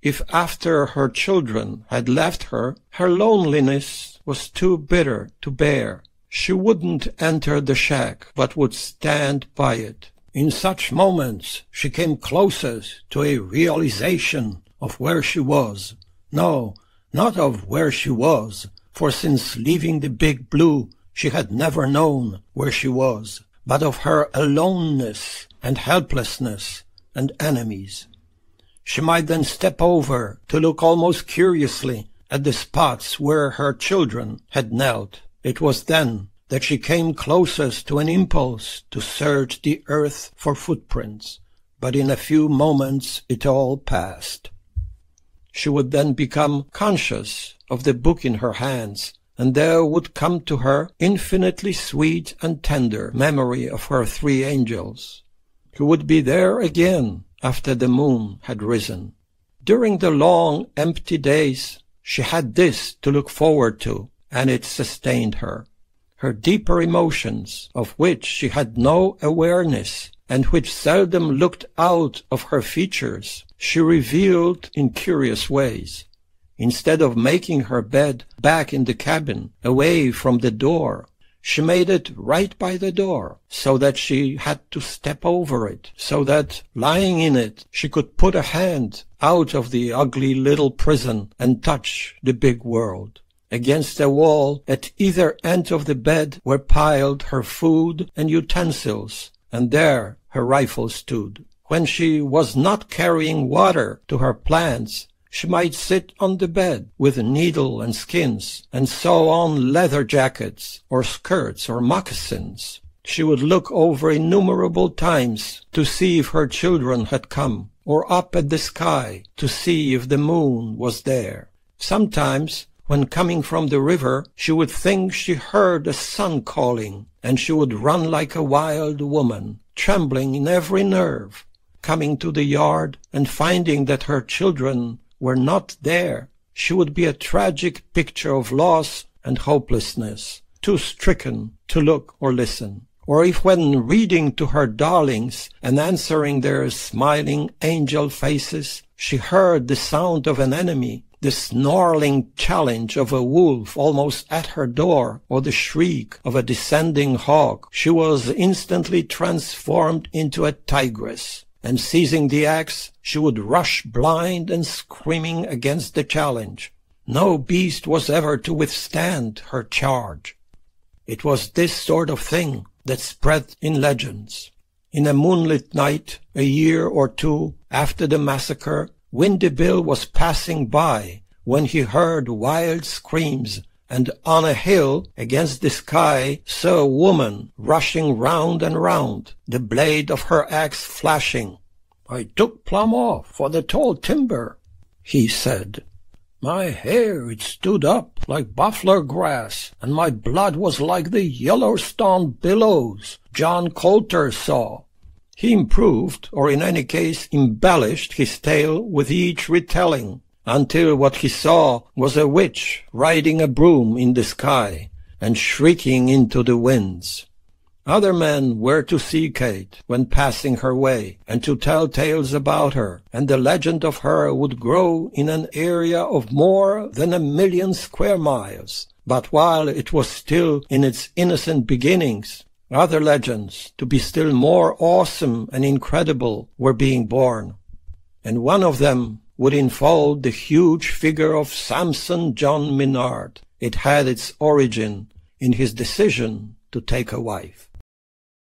If after her children had left her, her loneliness was too bitter to bear, she wouldn't enter the shack, but would stand by it. In such moments she came closest to a realization of where she was. No, not of where she was, for since leaving the Big Blue she had never known where she was, but of her aloneness and helplessness and enemies. She might then step over to look almost curiously at the spots where her children had knelt. It was then that she came closest to an impulse to search the earth for footprints, but in a few moments it all passed. She would then become conscious of the book in her hands, and there would come to her infinitely sweet and tender memory of her three angels, who would be there again after the moon had risen. During the long, empty days, she had this to look forward to, and it sustained her. Her deeper emotions, of which she had no awareness, and which seldom looked out of her features, she revealed in curious ways. Instead of making her bed back in the cabin, away from the door, she made it right by the door, so that she had to step over it, so that, lying in it, she could put a hand out of the ugly little prison and touch the big world. Against a wall at either end of the bed were piled her food and utensils, and there her rifle stood. When she was not carrying water to her plants, she might sit on the bed with a needle and skins and sew on leather jackets or skirts or moccasins. She would look over innumerable times to see if her children had come, or up at the sky to see if the moon was there. Sometimes, when coming from the river, she would think she heard a son calling, and she would run like a wild woman, trembling in every nerve. Coming to the yard and finding that her children were not there, she would be a tragic picture of loss and hopelessness, too stricken to look or listen. Or if when reading to her darlings and answering their smiling angel faces, she heard the sound of an enemy, the snarling challenge of a wolf almost at her door, or the shriek of a descending hawk, she was instantly transformed into a tigress, and seizing the axe, she would rush blind and screaming against the challenge. No beast was ever to withstand her charge. It was this sort of thing that spread in legends. In a moonlit night, a year or two after the massacre, Windy Bill was passing by when he heard wild screams, and on a hill against the sky saw a woman rushing round and round, the blade of her axe flashing. "I took plumb off for the tall timber," he said. "My hair, it stood up like buffalo grass, and my blood was like the Yellowstone billows John Colter saw." He improved, or in any case embellished, his tale with each retelling, until what he saw was a witch riding a broom in the sky and shrieking into the winds. Other men were to see Kate when passing her way, and to tell tales about her, and the legend of her would grow in an area of more than 1,000,000 square miles. But while it was still in its innocent beginnings, other legends, to be still more awesome and incredible, were being born. And one of them would enfold the huge figure of Samson John Minard. It had its origin in his decision to take a wife.